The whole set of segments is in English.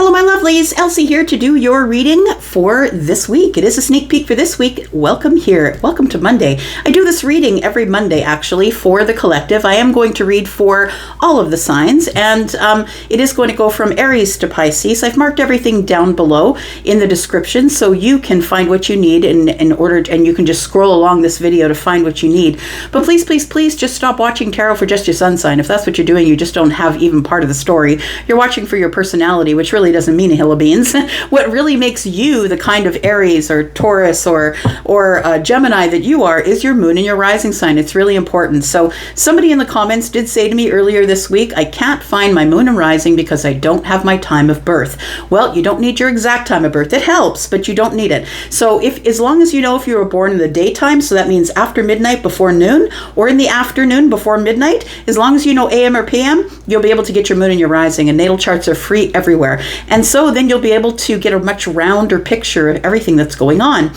Hello, my lovelies. Elsie here to do your reading for this week. It is a sneak peek for this week. Welcome here. Welcome to Monday. I do this reading every Monday, actually, for the collective. I am going to read for all of the signs, and it is going to go from Aries to Pisces. I've marked everything down below in the description, so you can find what you need in order, and you can just scroll along this video to find what you need. But please, please, please just stop watching tarot for just your sun sign. If that's what you're doing, you just don't have even part of the story. You're watching for your personality, which really doesn't mean a hill of beans. What really makes you the kind of Aries or Taurus or Gemini that you are is your moon and your rising sign. It's really important. So somebody in the comments did say to me earlier this week, I can't find my moon and rising because I don't have my time of birth. Well, you don't need your exact time of birth. It helps, but you don't need it. So as long as you know if you were born in the daytime, so that means after midnight before noon, or in the afternoon before midnight, as long as you know AM or PM, you'll be able to get your moon and your rising, and natal charts are free everywhere. And so then you'll be able to get a much rounder picture of everything that's going on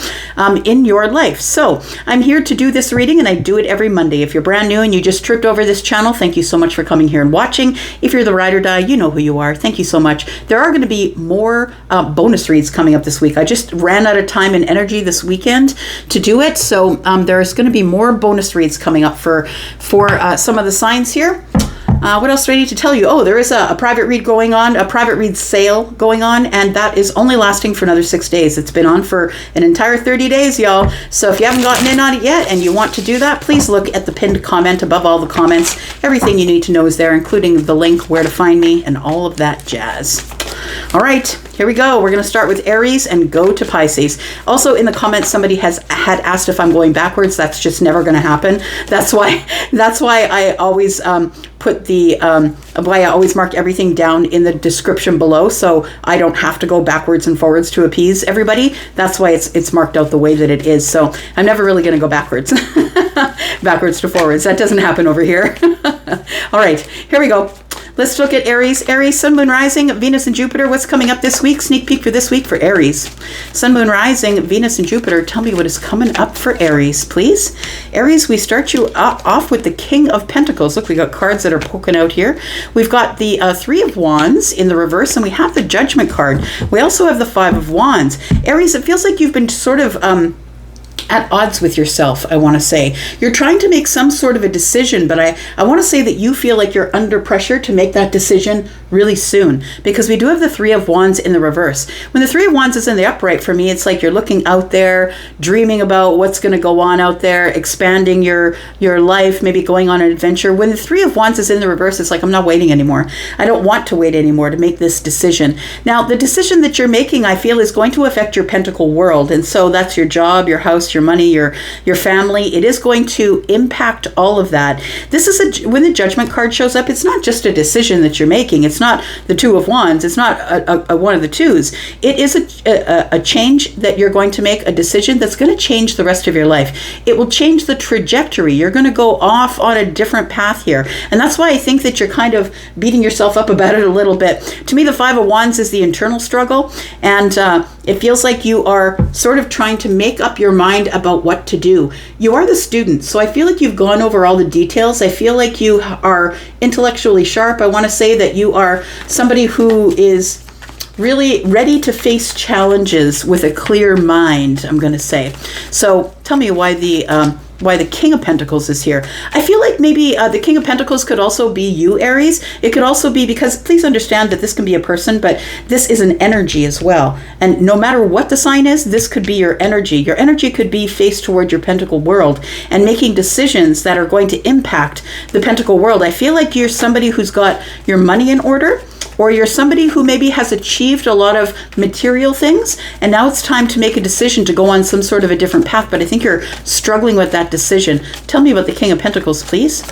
in your life. So I'm here to do this reading, and I do it every Monday. If you're brand new and you just tripped over this channel, thank you so much for coming here and watching. If you're the ride or die, you know who you are. Thank you so much. There are going to be more bonus reads coming up this week. I just ran out of time and energy this weekend to do it. So there's going to be more bonus reads coming up for some of the signs here. What else do I need to tell you? Oh, there is a private read going on, a private read sale going on, and that is only lasting for another 6 days. It's been on for an entire 30 days, y'all. So if you haven't gotten in on it yet and you want to do that, please look at the pinned comment above all the comments. Everything you need to know is there, including the link where to find me and all of that jazz. All right, here we go. We're going to start with Aries and go to Pisces. Also in the comments, somebody had asked if I'm going backwards. That's just never going to happen. That's why I always put the why I always mark everything down in the description below, so I don't have to go backwards and forwards to appease everybody. That's why it's marked out the way that it is. So I'm never really going to go backwards, backwards to forwards. That doesn't happen over here. All right, here we go. Let's look at Aries. Aries, Sun, Moon, Rising, Venus, and Jupiter. What's coming up this week? Sneak peek for this week for Aries. Sun, Moon, Rising, Venus, and Jupiter. Tell me what is coming up for Aries, please. Aries, we start you off with the King of Pentacles. Look, we got cards that are poking out here. We've got the Three of Wands in the reverse, and we have the Judgment card. We also have the Five of Wands. Aries, it feels like you've been sort of at odds with yourself, I want to say. You're trying to make some sort of a decision, but I want to say that you feel like you're under pressure to make that decision really soon, because we do have the Three of Wands in the reverse. When the Three of Wands is in the upright, for me, it's like you're looking out there, dreaming about what's going to go on out there, expanding your life, maybe going on an adventure. When the Three of Wands is in the reverse, it's like, I'm not waiting anymore. I don't want to wait anymore to make this decision. Now, the decision that you're making, I feel, is going to affect your pentacle world, and so that's your job, your house, your money, your family. It is going to impact all of that. This is when the Judgment card shows up, it's not just a decision that you're making. It's not the Two of Wands. It's not a one of the twos. It is a change that you're going to make, a decision that's going to change the rest of your life. It will change the trajectory. You're going to go off on a different path here. And that's why I think that you're kind of beating yourself up about it a little bit. To me, the Five of Wands is the internal struggle. And it feels like you are sort of trying to make up your mind about what to do. You are the student, so I feel like you've gone over all the details. I feel like you are intellectually sharp. I want to say that you are somebody who is really ready to face challenges with a clear mind, I'm going to say. So tell me why the King of Pentacles is here. I feel like maybe the King of Pentacles could also be you, Aries. It could also be, because please understand that this can be a person, but this is an energy as well. And no matter what the sign is, this could be your energy. Your energy could be faced toward your pentacle world and making decisions that are going to impact the pentacle world. I feel like you're somebody who's got your money in order, or you're somebody who maybe has achieved a lot of material things, and now it's time to make a decision to go on some sort of a different path, but I think you're struggling with that decision. Tell me about the King of Pentacles, please.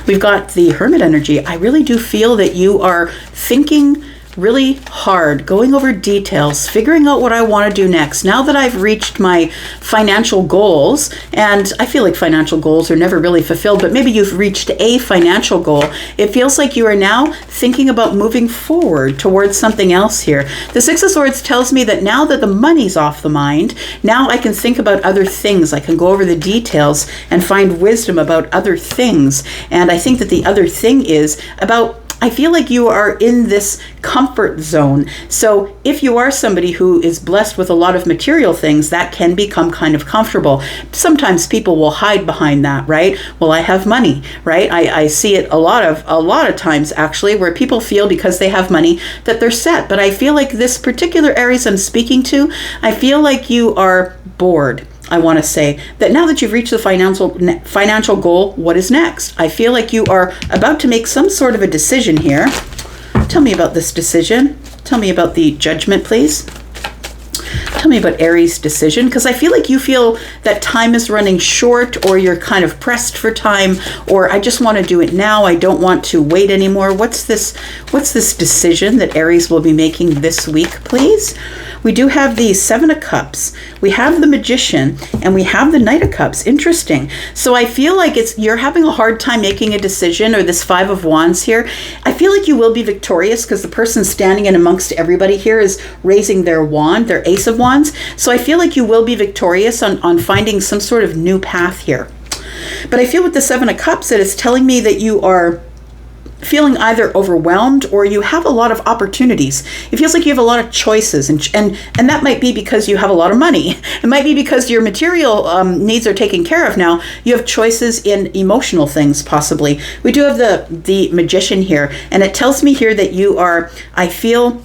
We've got the Hermit energy. I really do feel that you are thinking really hard, going over details, figuring out what I want to do next. Now that I've reached my financial goals, and I feel like financial goals are never really fulfilled, but maybe you've reached a financial goal, it feels like you are now thinking about moving forward towards something else here. The Six of Swords tells me that now that the money's off the mind, now I can think about other things. I can go over the details and find wisdom about other things. And I think that the other thing is about I feel like you are in this comfort zone. So if you are somebody who is blessed with a lot of material things, that can become kind of comfortable. Sometimes people will hide behind that, right? Well, I have money, right? I see it a lot of times actually, where people feel because they have money that they're set. But I feel like this particular Aries I'm speaking to, I feel like you are bored. I want to say that now that you've reached the financial goal, what is next? I feel like you are about to make some sort of a decision here. Tell me about this decision. Tell me about the judgment, please. Tell me about Aries' decision, because I feel like you feel that time is running short, or you're kind of pressed for time, or I just want to do it now. I don't want to wait anymore. What's this decision that Aries will be making this week, please? We do have the Seven of Cups, we have the Magician, and we have the Knight of Cups. Interesting. So I feel like you're having a hard time making a decision, or this Five of Wands here. I feel like you will be victorious because the person standing in amongst everybody here is raising their wand, their Ace of Wands. So I feel like you will be victorious on finding some sort of new path here. But I feel with the Seven of Cups that it's telling me that you are feeling either overwhelmed or you have a lot of opportunities. It feels like you have a lot of choices, and that might be because you have a lot of money. It might be because your material needs are taken care of now. You have choices in emotional things, possibly. We do have the Magician here, and it tells me here that you are, I feel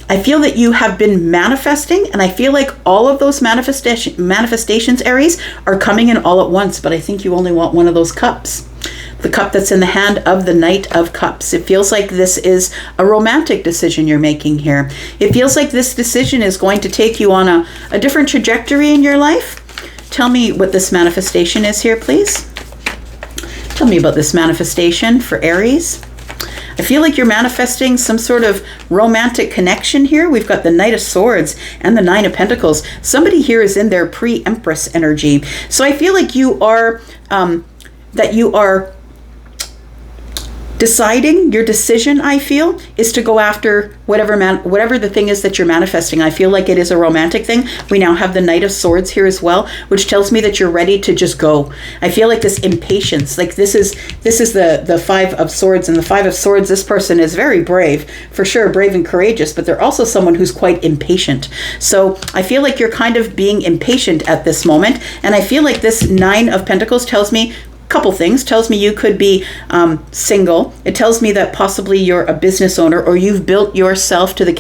that you have been manifesting, and I feel like all of those manifestations, Aries, are coming in all at once, but I think you only want one of those cups. The cup that's in the hand of the Knight of Cups. It feels like this is a romantic decision you're making here. It feels like this decision is going to take you on a different trajectory in your life. Tell me what this manifestation is here, please. Tell me about this manifestation for Aries. I feel like you're manifesting some sort of romantic connection here. We've got the Knight of Swords and the Nine of Pentacles. Somebody here is in their pre-Empress energy. So I feel like you are, deciding, your decision, I feel, is to go after whatever the thing is that you're manifesting. I feel like it is a romantic thing. We now have the Knight of Swords here as well, which tells me that you're ready to just go. I feel like this impatience, like this is the Five of Swords, and the Five of Swords, this person is very brave, for sure, brave and courageous, but they're also someone who's quite impatient. So I feel like you're kind of being impatient at this moment, and I feel like this Nine of Pentacles tells me couple things. Tells me you could be single. It tells me that possibly you're a business owner, or you've built yourself to the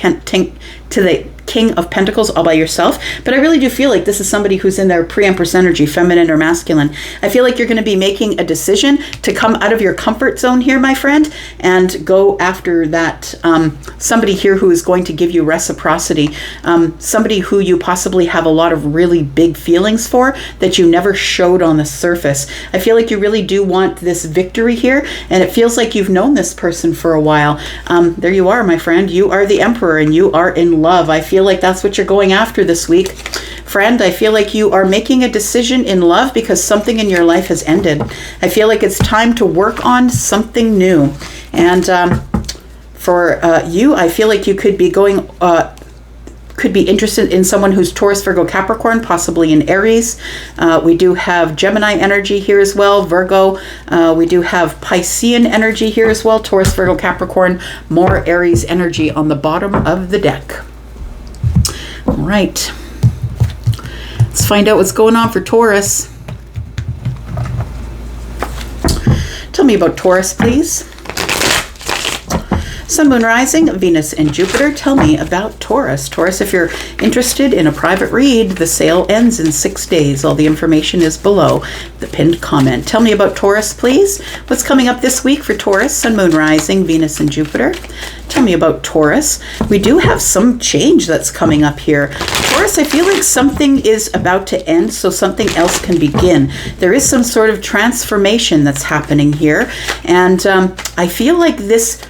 King of Pentacles all by yourself. But I really do feel like this is somebody who's in their pre-Empress energy, feminine or masculine. I feel like you're going to be making a decision to come out of your comfort zone here, my friend, and go after that somebody here who is going to give you reciprocity, somebody who you possibly have a lot of really big feelings for that you never showed on the surface. I feel like you really do want this victory here, and it feels like you've known this person for a while. There you are, my friend. You are the Emperor, and you are in love. I feel like that's what you're going after this week. Friend, I feel like you are making a decision in love because something in your life has ended. I feel like it's time to work on something new. And for you, I feel like you could be could be interested in someone who's Taurus, Virgo, Capricorn, possibly in Aries. We do have Gemini energy here as well, Virgo. We do have Piscean energy here as well, Taurus, Virgo, Capricorn, more Aries energy on the bottom of the deck. All right. Let's find out what's going on for Taurus. Tell me about Taurus, please. Sun, Moon, Rising, Venus, and Jupiter. Tell me about Taurus. Taurus, if you're interested in a private read, the sale ends in 6 days. All the information is below the pinned comment. Tell me about Taurus, please. What's coming up this week for Taurus? Sun, Moon, Rising, Venus, and Jupiter. Tell me about Taurus. We do have some change that's coming up here. Taurus, I feel like something is about to end so something else can begin. There is some sort of transformation that's happening here. And I feel like this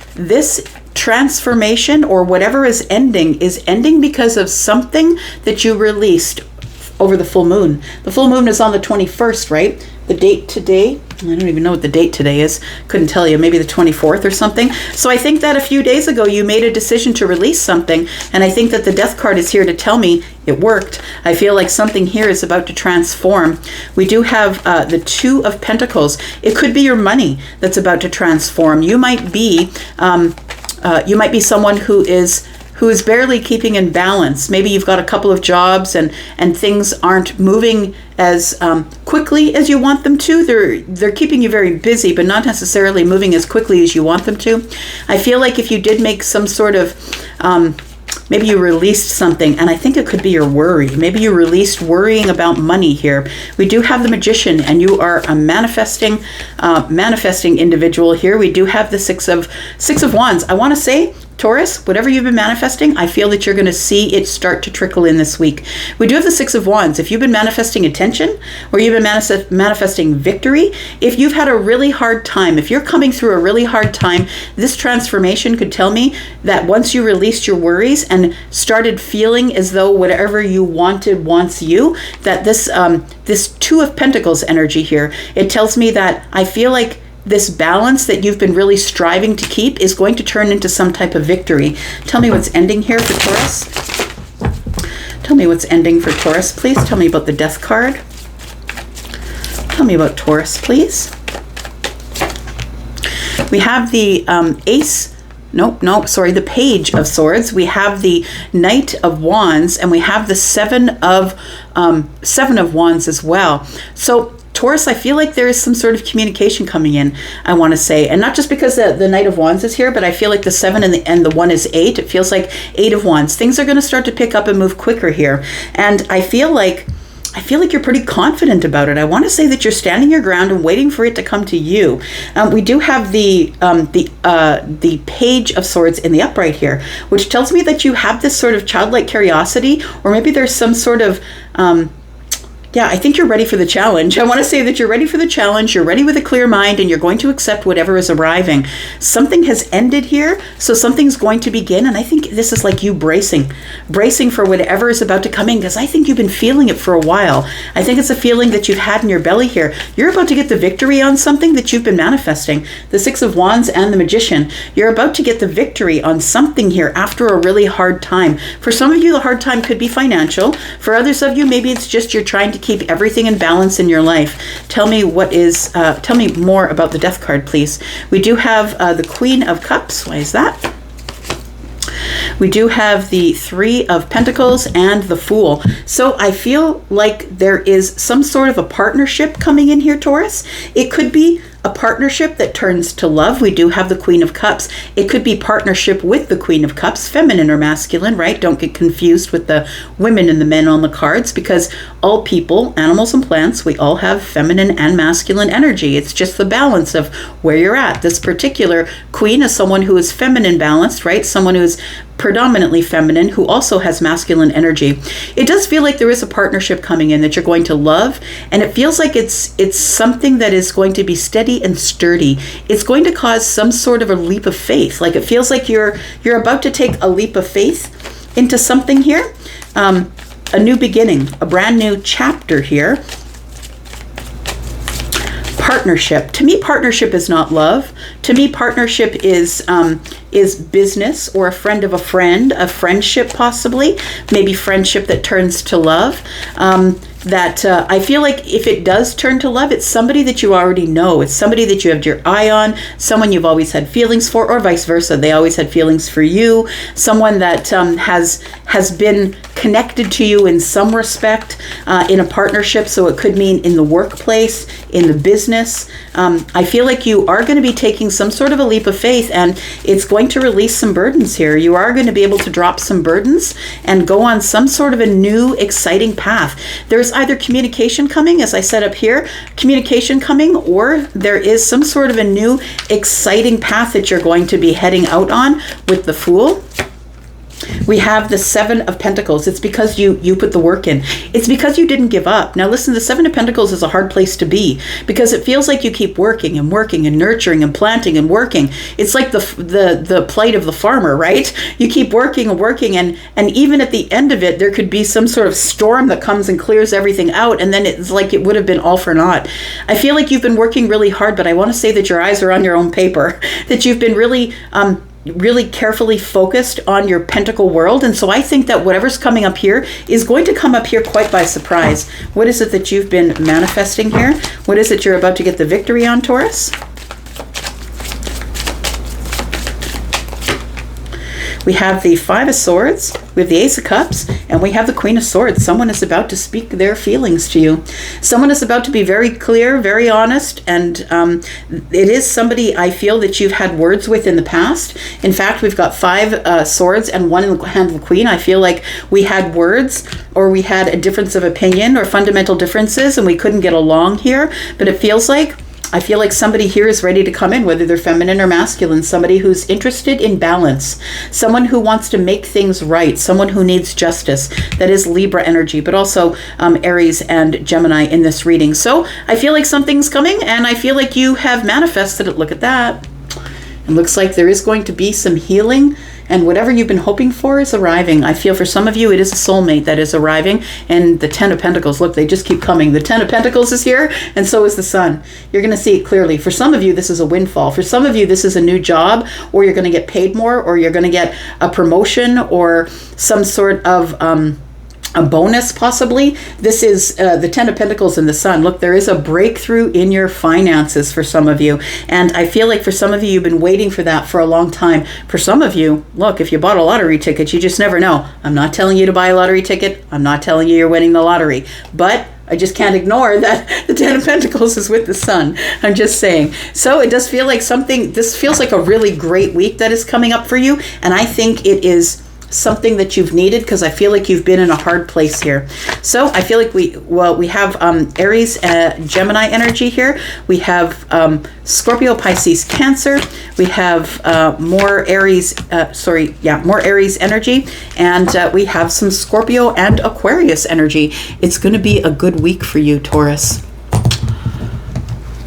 transformation, or whatever is ending because of something that you released over the full moon. The full moon is on the 21st, right? The date today, I don't even know what the date today is. Couldn't tell you. Maybe the 24th or something. So I think that a few days ago you made a decision to release something. And I think that the Death card is here to tell me it worked. I feel like something here is about to transform. We do have the Two of Pentacles. It could be your money that's about to transform. You might be someone who is barely keeping in balance. Maybe you've got a couple of jobs and things aren't moving as quickly as you want them to. They're keeping you very busy, but not necessarily moving as quickly as you want them to. I feel like if you did make some sort of maybe you released something, and I think it could be your worry. Maybe you released worrying about money here. We do have the Magician, and you are a manifesting individual here. We do have the Six of Wands. I want to say, Taurus, whatever you've been manifesting, I feel that you're going to see it start to trickle in this week. We do have the Six of Wands. If you've been manifesting attention, or you've been manifesting victory, if you've had a really hard time, if you're coming through a really hard time, this transformation could tell me that once you released your worries and started feeling as though whatever you wanted wants you, that this Two of Pentacles energy here, it tells me that I feel like this balance that you've been really striving to keep is going to turn into some type of victory. Tell me what's ending here for Taurus. Tell me what's ending for Taurus, please. Tell me about the Death card. Tell me about Taurus, please. We have the the Page of Swords. We have the Knight of Wands, and we have the Seven of Wands as well. So Taurus, I feel like there is some sort of communication coming in, I want to say. And not just because the Knight of Wands is here, but I feel like the 7 and the 1 is 8. It feels like 8 of Wands. Things are going to start to pick up and move quicker here. And I feel like you're pretty confident about it. I want to say that you're standing your ground and waiting for it to come to you. We do have the Page of Swords in the upright here, which tells me that you have this sort of childlike curiosity, or maybe there's some sort of I think you're ready for the challenge. I want to say that you're ready for the challenge. You're ready with a clear mind, and you're going to accept whatever is arriving. Something has ended here, so something's going to begin. And I think this is like you bracing for whatever is about to come in, because I think you've been feeling it for a while. I think it's a feeling that you've had in your belly here. You're about to get the victory on something that you've been manifesting. The Six of Wands and the Magician. You're about to get the victory on something here after a really hard time. For some of you, the hard time could be financial. For others of you, maybe it's just you're trying to keep everything in balance in your life. Tell me tell me more about the Death card, please. We do have the Queen of Cups. Why is that? We do have the Three of Pentacles and the Fool. So I feel like there is some sort of a partnership coming in here, Taurus. It could be a partnership that turns to love. We do have the Queen of Cups. It could be partnership with the Queen of Cups, feminine or masculine, right? Don't get confused with the women and the men on the cards, because all people, animals and plants, we all have feminine and masculine energy. It's just the balance of where you're at. This particular queen is someone who is feminine balanced, right? Someone who's predominantly feminine, who also has masculine energy. It does feel like there is a partnership coming in that you're going to love, and it feels like it's something that is going to be steady and sturdy. It's going to cause some sort of a leap of faith. Like it feels like you're about to take a leap of faith into something here. A new beginning, a brand new chapter here. Partnership. To me, partnership is not love. To me, partnership is business, or a friend of a friend, a friendship possibly, maybe friendship that turns to love. I feel like if it does turn to love, it's somebody that you already know. It's somebody that you have your eye on, someone you've always had feelings for, or vice versa. They always had feelings for you. Someone that has been connected to you in some respect in a partnership. So it could mean in the workplace, in the business. I feel like you are going to be taking some sort of a leap of faith, and it's going to release some burdens here. You are going to be able to drop some burdens and go on some sort of a new, exciting path. There's either communication coming, as I said up here, communication coming, or there is some sort of a new, exciting path that you're going to be heading out on with the Fool. We have the Seven of Pentacles. It's because you put the work in. It's because you didn't give up. Now listen, the Seven of Pentacles is a hard place to be because it feels like you keep working and working and nurturing and planting and working. It's like the plight of the farmer, right? You keep working and working, and even at the end of it, there could be some sort of storm that comes and clears everything out, and then it's like it would have been all for naught. I feel like you've been working really hard, but I want to say that your eyes are on your own paper, that you've been really carefully focused on your pentacle world. And so I think that whatever's coming up here is going to come up here quite by surprise. What is it that you've been manifesting here? What is it you're about to get the victory on, Taurus? We have the Five of Swords, we have the Ace of Cups, and we have the Queen of Swords. Someone is about to speak their feelings to you. Someone is about to be very clear, very honest, and it is somebody I feel that you've had words with in the past. In fact, we've got Five Swords and one in the hand of the Queen. I feel like we had words, or we had a difference of opinion or fundamental differences, and we couldn't get along here, but I feel like somebody here is ready to come in, whether they're feminine or masculine, somebody who's interested in balance, someone who wants to make things right, someone who needs justice. That is Libra energy, but also Aries and Gemini in this reading. So I feel like something's coming, and I feel like you have manifested it. Look at that. It looks like there is going to be some healing, and whatever you've been hoping for is arriving. I feel for some of you, it is a soulmate that is arriving. And the Ten of Pentacles, look, they just keep coming. The Ten of Pentacles is here, and so is the Sun. You're going to see it clearly. For some of you, this is a windfall. For some of you, this is a new job, or you're going to get paid more, or you're going to get a promotion, or some sort of a bonus possibly. This is the Ten of Pentacles and the Sun. Look, there is a breakthrough in your finances for some of you. And I feel like for some of you, you've been waiting for that for a long time. For some of you, look, if you bought a lottery ticket, you just never know. I'm not telling you to buy a lottery ticket. I'm not telling you you're winning the lottery. But I just can't ignore that the Ten of Pentacles is with the Sun. I'm just saying. So it does feel like this feels like a really great week that is coming up for you. And I think it is something that you've needed, because I feel like you've been in a hard place here. So I feel like we have Aries, Gemini energy here. We have Scorpio, Pisces, Cancer. We have more Aries energy, and we have some Scorpio and Aquarius energy. It's going to be a good week for you, Taurus.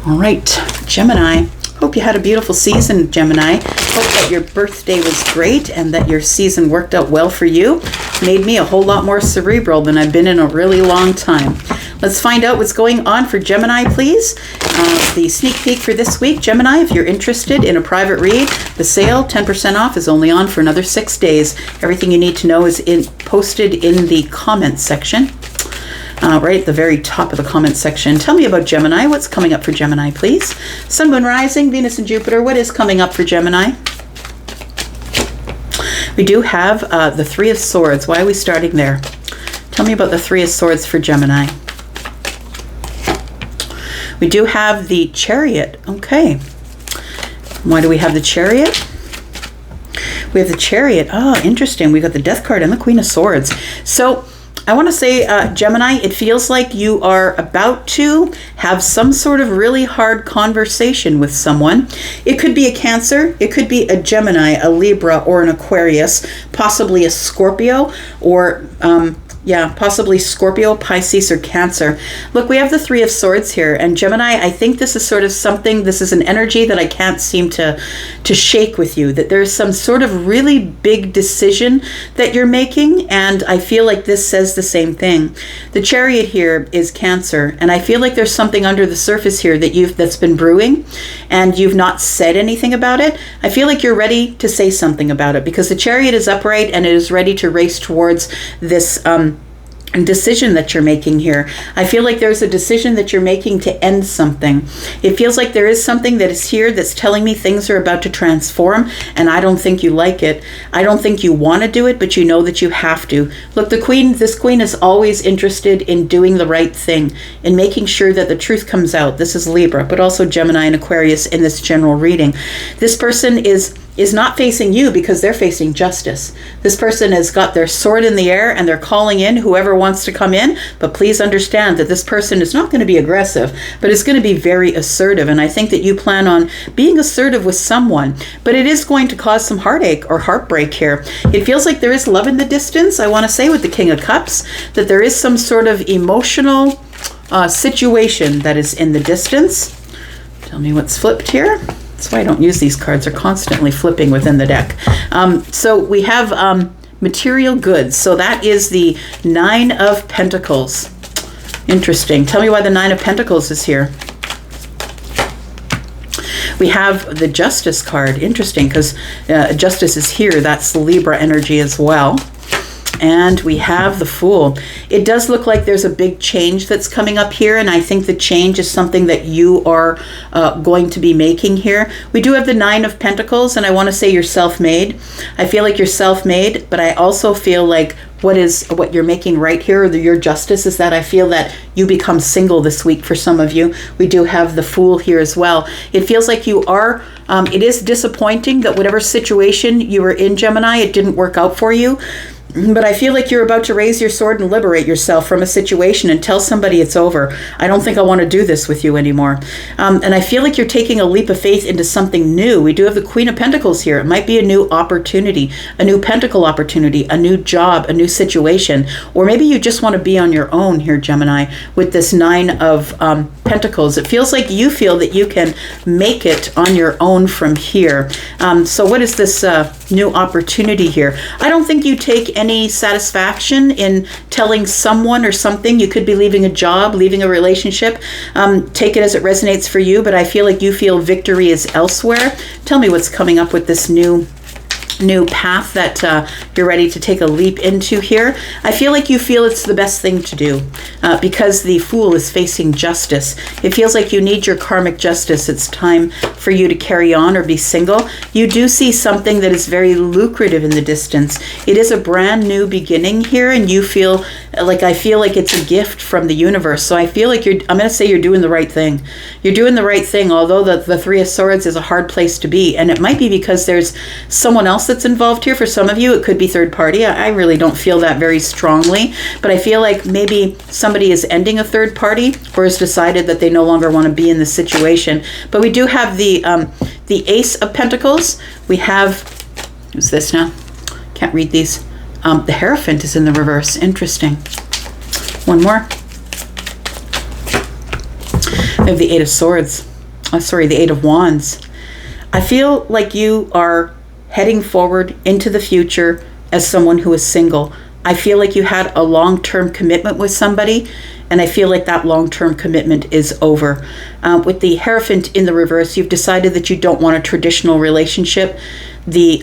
All right, Gemini. Hope you had a beautiful season, Gemini. Hope that your birthday was great and that your season worked out well for you. Made me a whole lot more cerebral than I've been in a really long time. Let's find out what's going on for Gemini, please. The sneak peek for this week, Gemini, if you're interested in a private read, the sale, 10% off, is only on for another 6 days. Everything you need to know is posted in the comments section. Right at the very top of the comment section. Tell me about Gemini. What's coming up for Gemini, please? Sun, Moon, Rising, Venus, and Jupiter. What is coming up for Gemini? We do have the Three of Swords. Why are we starting there? Tell me about the Three of Swords for Gemini. We do have the Chariot. Okay. Why do we have the Chariot? We have the Chariot. Oh, interesting. We got the Death card and the Queen of Swords. So I want to say, Gemini, it feels like you are about to have some sort of really hard conversation with someone. It could be a Cancer, it could be a Gemini, a Libra, or an Aquarius, possibly a Scorpio, or possibly Scorpio, Pisces, or Cancer. Look, we have the Three of Swords here, and Gemini, I think this is sort of something, this is an energy that I can't seem to shake with you, that there's some sort of really big decision that you're making, and I feel like this says the same thing. The Chariot here is Cancer, and I feel like there's something under the surface here that's been brewing, and you've not said anything about it. I feel like you're ready to say something about it, because the Chariot is upright and it is ready to race towards this decision that you're making here. I feel like there's a decision that you're making to end something. It feels like there is something that is here that's telling me things are about to transform, and I don't think you like it. I don't think you want to do it, but you know that you have to. Look, this queen is always interested in doing the right thing, in making sure that the truth comes out. This is Libra, but also Gemini and Aquarius in this general reading. This person is is not facing you because they're facing justice. This person has got their sword in the air and they're calling in whoever wants to come in, but please understand that this person is not going to be aggressive, but is going to be very assertive. And I think that you plan on being assertive with someone, but it is going to cause some heartache or heartbreak here. It feels like there is love in the distance. I want to say with the King of Cups that there is some sort of emotional situation that is in the distance. Tell me what's flipped here. That's why I don't use these cards. They're constantly flipping within the deck. So we have material goods. So that is the Nine of Pentacles. Interesting. Tell me why the Nine of Pentacles is here. We have the Justice card. Interesting, because Justice is here. That's Libra energy as well. And we have the Fool. It does look like there's a big change that's coming up here, and I think the change is something that you are going to be making here. We do have the Nine of Pentacles, and I want to say you're self-made. I feel like you're self-made, but I also feel like what you're making right here, or your justice, is that I feel that you become single this week for some of you. We do have the Fool here as well. It feels like you are, it is disappointing that whatever situation you were in, Gemini, it didn't work out for you. But I feel like you're about to raise your sword and liberate yourself from a situation and tell somebody it's over. I don't think I want to do this with you anymore. And I feel like you're taking a leap of faith into something new. We do have the Queen of Pentacles here. It might be a new opportunity, a new pentacle opportunity, a new job, a new situation. Or maybe you just want to be on your own here, Gemini, with this Nine of Pentacles. It feels like you feel that you can make it on your own from here. So what is this new opportunity here? I don't think you take any satisfaction in telling someone or something. You could be leaving a job, leaving a relationship. Take it as it resonates for you, but I feel like you feel victory is elsewhere. Tell me what's coming up with this new path that you're ready to take a leap into here. I feel like you feel it's the best thing to do because the Fool is facing justice. It feels like you need your karmic justice. It's time for you to carry on or be single. You do see something that is very lucrative in the distance. It is a brand new beginning here, and you feel like, I feel like it's a gift from the universe. So I feel like I'm going to say you're doing the right thing. You're doing the right thing, although the Three of Swords is a hard place to be. And it might be because there's someone else that's involved here. For some of you, it could be third party. I really don't feel that very strongly, but I feel like maybe somebody is ending a third party or has decided that they no longer want to be in this situation. But we do have the Ace of Pentacles. We have, who's this now? Can't read these. The Hierophant is in the reverse. Interesting. One more. We have the Eight of Swords. The Eight of Wands. I feel like you are heading forward into the future as someone who is single. I feel like you had a long-term commitment with somebody, and I feel like that long-term commitment is over. With the Hierophant in the reverse, you've decided that you don't want a traditional relationship. The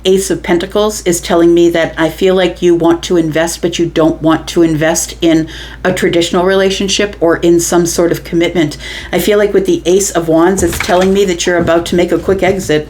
Ace of Pentacles is telling me that I feel like you want to invest, but you don't want to invest in a traditional relationship or in some sort of commitment. I feel like with the Ace of Wands, it's telling me that you're about to make a quick exit.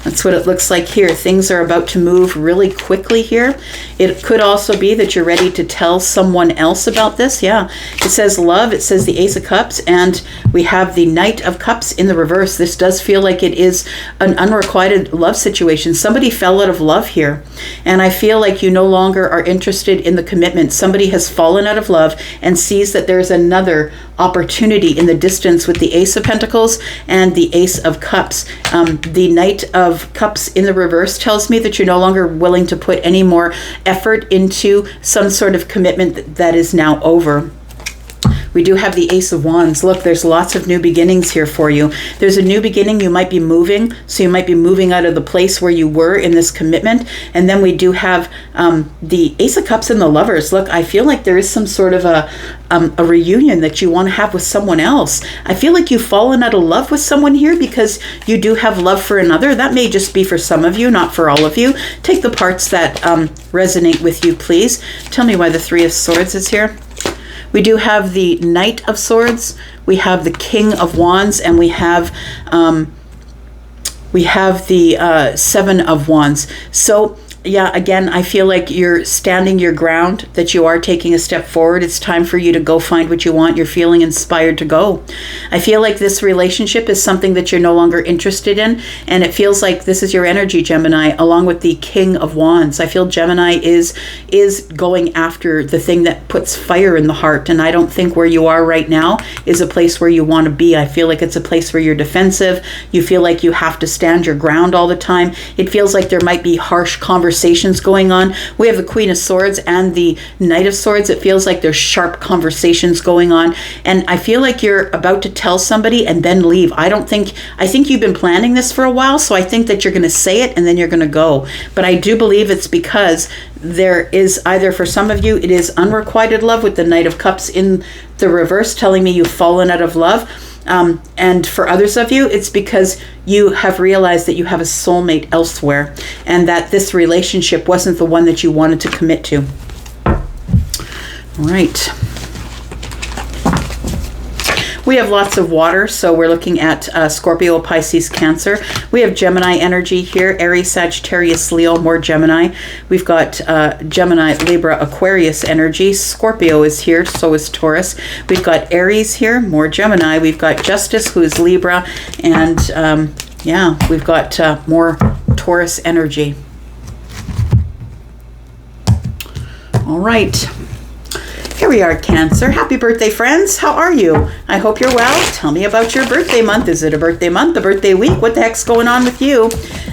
That's what it looks like here. Things are about to move really quickly here. It could also be that you're ready to tell someone else about this. Yeah, it says love. It says the Ace of Cups, and we have the Knight of Cups in the reverse. This does feel like it is an unrequited love situation. Somebody fell out of love here, and I feel like you no longer are interested in the commitment. Somebody has fallen out of love and sees that there's another opportunity in the distance with the Ace of Pentacles and the Ace of Cups. The Knight of Cups in the reverse tells me that you're no longer willing to put any more effort into some sort of commitment that is now over. We do have the Ace of Wands. Look, there's lots of new beginnings here for you. There's a new beginning. You might be moving. So you might be moving out of the place where you were in this commitment. And then we do have the Ace of Cups and the Lovers. Look, I feel like there is some sort of a reunion that you want to have with someone else. I feel like you've fallen out of love with someone here because you do have love for another. That may just be for some of you, not for all of you. Take the parts that resonate with you, please. Tell me why the Three of Swords is here. We do have the Knight of Swords, we have the King of Wands, and we have the Seven of Wands. So yeah, again, I feel like you're standing your ground, that you are taking a step forward. It's time for you to go find what you want. You're feeling inspired to go. I feel like this relationship is something that you're no longer interested in, and it feels like this is your energy, Gemini, along with the King of Wands. I feel Gemini is going after the thing that puts fire in the heart, and I don't think where you are right now is a place where you want to be. I feel like it's a place where you're defensive. You feel like you have to stand your ground all the time. It feels like there might be harsh conversations going on. We have the Queen of Swords and the Knight of Swords. It feels like there's sharp conversations going on, and I feel like you're about to tell somebody and then leave. I think you've been planning this for a while, so I think that you're going to say it and then you're going to go. But I do believe it's because there is, either for some of you, it is unrequited love with the Knight of Cups in the reverse, telling me you've fallen out of love. And for others of you, it's because you have realized that you have a soulmate elsewhere and that this relationship wasn't the one that you wanted to commit to. All right. We have lots of water, so we're looking at Scorpio, Pisces, Cancer. We have Gemini energy here, Aries, Sagittarius, Leo, more Gemini. We've got Gemini, Libra, Aquarius energy. Scorpio is here, so is Taurus. We've got Aries here, more Gemini. We've got Justice, who is Libra, and yeah, we've got more Taurus energy. All right. Here we are, Cancer. Happy birthday, friends. How are you? I hope you're well. Tell me about your birthday month. Is it a birthday month, a birthday week? What the heck's going on with you?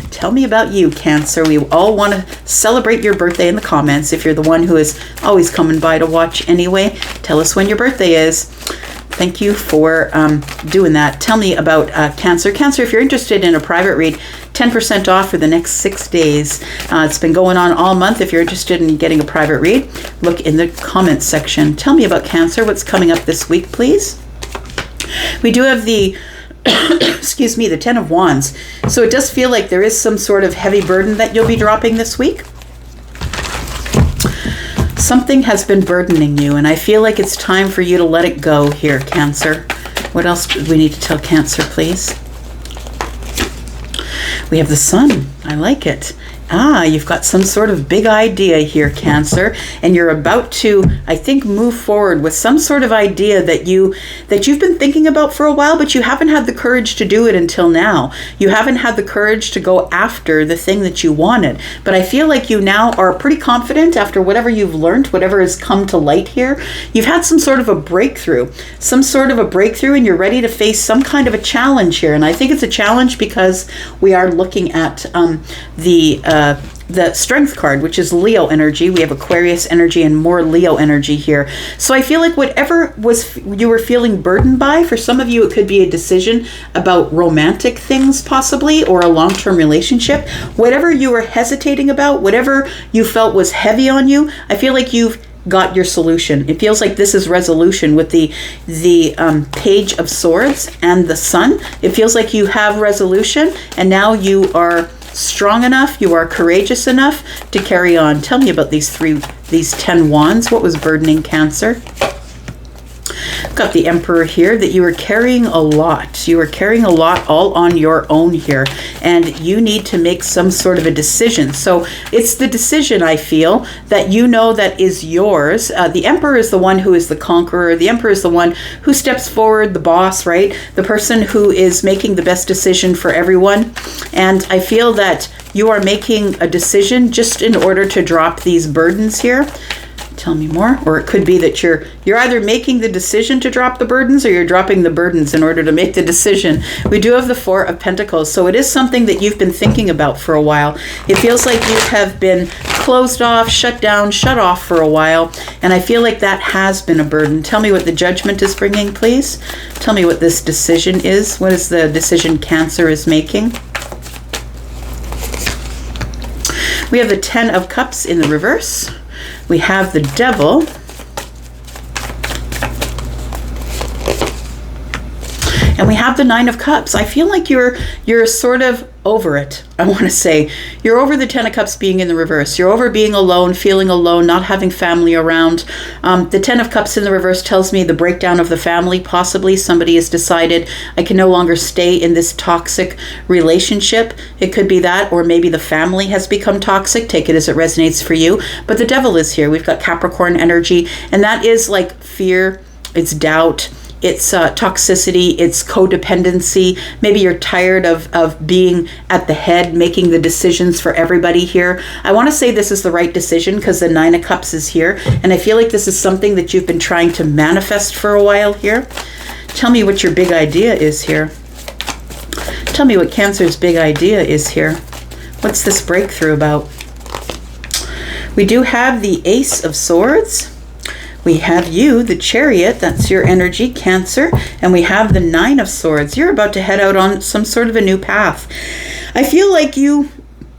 Tell me about you, Cancer. We all want to celebrate your birthday in the comments. If you're the one who is always coming by to watch anyway, tell us when your birthday is. Thank you for doing that. Tell me about Cancer. Cancer, if you're interested in a private read, 10% off for the next 6 days. It's been going on all month. If you're interested in getting a private read, look in the comments section. Tell me about Cancer. What's coming up this week, please? We do have the excuse me, the Ten of Wands. So it does feel like there is some sort of heavy burden that you'll be dropping this week. Something has been burdening you, and I feel like it's time for you to let it go here, Cancer. What else do we need to tell Cancer, please? We have the Sun. I like it. You've got some sort of big idea here, Cancer, and you're about to, I think, move forward with some sort of idea that you've been thinking about for a while, but you haven't had the courage to do it until now. You haven't had the courage to go after the thing that you wanted, but I feel like you now are pretty confident after whatever you've learned, whatever has come to light here. You've had some sort of a breakthrough, and you're ready to face some kind of a challenge here, and I think it's a challenge because we are looking at the Strength card, which is Leo energy. We have Aquarius energy and more Leo energy here. So I feel like whatever you were feeling burdened by, for some of you it could be a decision about romantic things possibly, or a long-term relationship. Whatever you were hesitating about, whatever you felt was heavy on you, I feel like you've got your solution. It feels like this is resolution with the Page of Swords and the Sun. It feels like you have resolution, and now you are strong enough, you are courageous enough to carry on. Tell me about these 10 wands. What was burdening Cancer? Got the Emperor here, that you are carrying a lot. You are carrying a lot all on your own here, and you need to make some sort of a decision. So it's the decision, I feel, that you know that is yours. The Emperor is the one who is the conqueror. The Emperor is the one who steps forward, the boss, right? The person who is making the best decision for everyone. And I feel that you are making a decision just in order to drop these burdens here. Tell me more. Or it could be that you're either making the decision to drop the burdens, or you're dropping the burdens in order to make the decision. We do have the Four of Pentacles, so it is something that you've been thinking about for a while. It feels like you have been closed off, shut down, shut off for a while, and I feel like that has been a burden. Tell me what the Judgment is bringing, please. Tell me what this decision is. What is the decision Cancer is making? We have the Ten of Cups in the reverse. We have the Devil. And we have the Nine of Cups. I feel like you're sort of over it. I want to say you're over the Ten of Cups being in the reverse. You're over being alone, feeling alone, not having family around. The Ten of Cups in the reverse tells me the breakdown of the family. Possibly somebody has decided, I can no longer stay in this toxic relationship. It could be that, or maybe the family has become toxic. Take it as it resonates for you. But the Devil is here. We've got Capricorn energy, and that is like fear, it's doubt, it's toxicity, it's codependency. Maybe you're tired of being at the head, making the decisions for everybody here. I want to say this is the right decision because the Nine of Cups is here. And I feel like this is something that you've been trying to manifest for a while here. Tell me what your big idea is here. Tell me what Cancer's big idea is here. What's this breakthrough about? We do have the Ace of Swords. We have you, the Chariot, that's your energy, Cancer, and we have the Nine of Swords. You're about to head out on some sort of a new path. I feel like you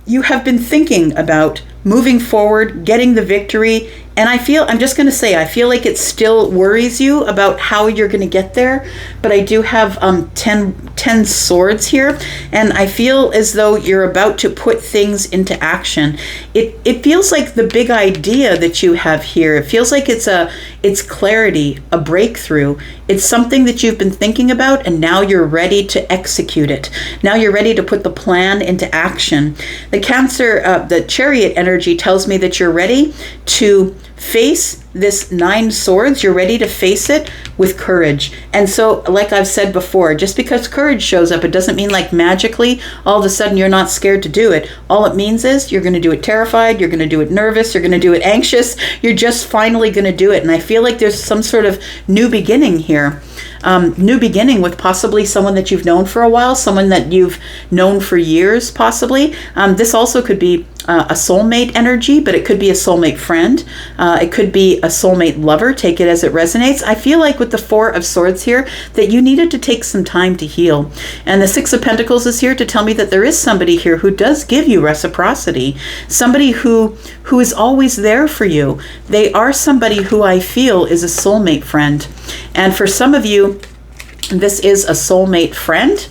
have been thinking about moving forward, getting the victory, and I'm just going to say, I feel like it still worries you about how you're going to get there, but I do have 10 swords here, and I feel as though you're about to put things into action. It feels like the big idea that you have here, it feels like it's clarity, a breakthrough. It's something that you've been thinking about, and now you're ready to execute it. Now you're ready to put the plan into action. The Cancer, the Chariot energy tells me that you're ready to face this 9 swords. You're ready to face it with courage. And so, like I've said before, just because courage shows up, it doesn't mean like magically all of a sudden you're not scared to do it. All it means is you're going to do it terrified, you're going to do it nervous, you're going to do it anxious, you're just finally going to do it. And I feel like there's some sort of new beginning here. New beginning with possibly someone that you've known for a while, someone that you've known for years, possibly. This also could be a soulmate energy, but it could be a soulmate friend. It could be a soulmate lover. Take it as it resonates. I feel like with the Four of Swords here that you needed to take some time to heal. And the Six of Pentacles is here to tell me that there is somebody here who does give you reciprocity. Somebody who is always there for you. They are somebody who I feel is a soulmate friend. And for some of you, this is a soulmate friend.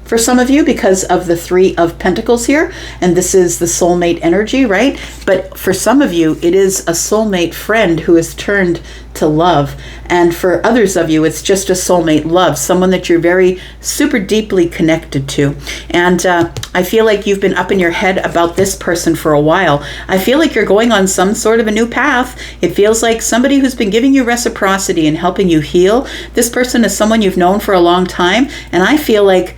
For some of you, because of the Three of Pentacles here, and this is the soulmate energy, right? But for some of you, it is a soulmate friend who has turned to love. And for others of you, it's just a soulmate love, someone that you're very super deeply connected to. And I feel like you've been up in your head about this person for a while. I feel like you're going on some sort of a new path. It feels like somebody who's been giving you reciprocity and helping you heal. This person is someone you've known for a long time, and I feel like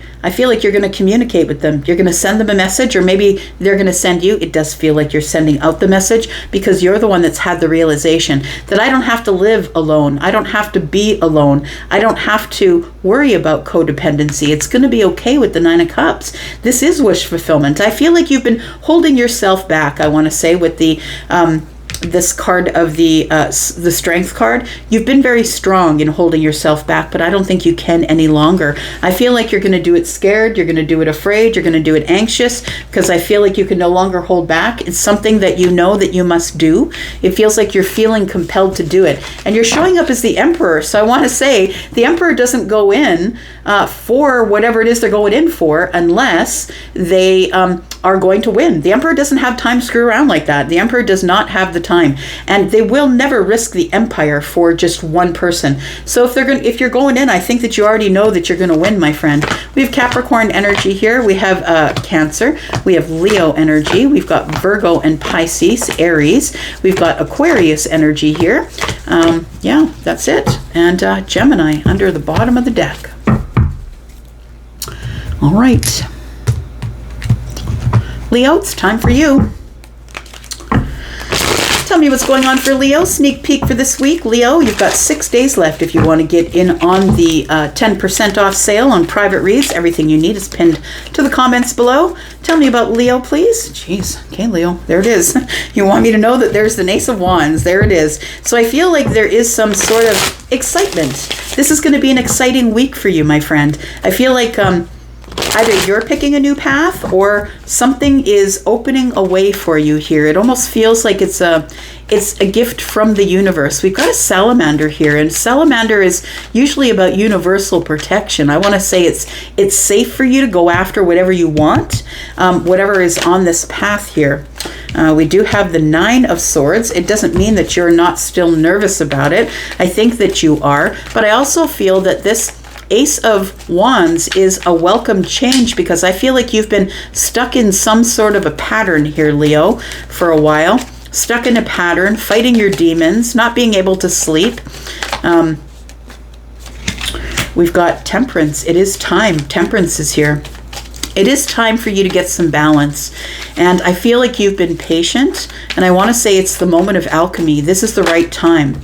you're going to communicate with them. You're going to send them a message, or maybe they're going to send you. It does feel like you're sending out the message because you're the one that's had the realization that I don't have to live alone. I don't have to be alone. I don't have to worry about codependency. It's going to be okay with the Nine of Cups. This is wish fulfillment. I feel like you've been holding yourself back, I want to say, with the this card of the Strength card. You've been very strong in holding yourself back, but I don't think you can any longer. I feel like you're going to do it scared, you're going to do it afraid, you're going to do it anxious, because I feel like you can no longer hold back. It's something that you know that you must do. It feels like you're feeling compelled to do it. And you're showing up as the Emperor. So I want to say the Emperor doesn't go in for whatever it is they're going in for unless they are going to win. The Emperor doesn't have time to screw around like that. The Emperor does not have the time, and they will never risk the empire for just one person. So if you're going in, I think that you already know that you're going to win, my friend. We have Capricorn energy here. We have Cancer. We have Leo energy. We've got Virgo and Pisces, Aries. We've got Aquarius energy here. Yeah, that's it. And Gemini under the bottom of the deck. All right. Leo, it's time for you. Tell me what's going on for Leo. Sneak peek for this week. Leo, you've got 6 days left if you want to get in on the 10% off sale on private reads. Everything you need is pinned to the comments below. Tell me about Leo, please. Jeez. Okay, Leo, there it is. You want me to know that there's the Ace of Wands. There it is. So I feel like there is some sort of excitement. This is going to be an exciting week for you, my friend. I feel like either you're picking a new path or something is opening a way for you here. It almost feels like it's a gift from the universe. We've got a salamander here, and salamander is usually about universal protection. I want to say it's safe for you to go after whatever you want, whatever is on this path here. We do have the 9 of Swords. It doesn't mean that you're not still nervous about it. I think that you are, but I also feel that this Ace of Wands is a welcome change, because I feel like you've been stuck in some sort of a pattern here, Leo, for a while. Stuck in a pattern, fighting your demons, not being able to sleep. We've got Temperance. It is time. Temperance is here. It is time for you to get some balance. And I feel like you've been patient, and I want to say it's the moment of alchemy. This is the right time.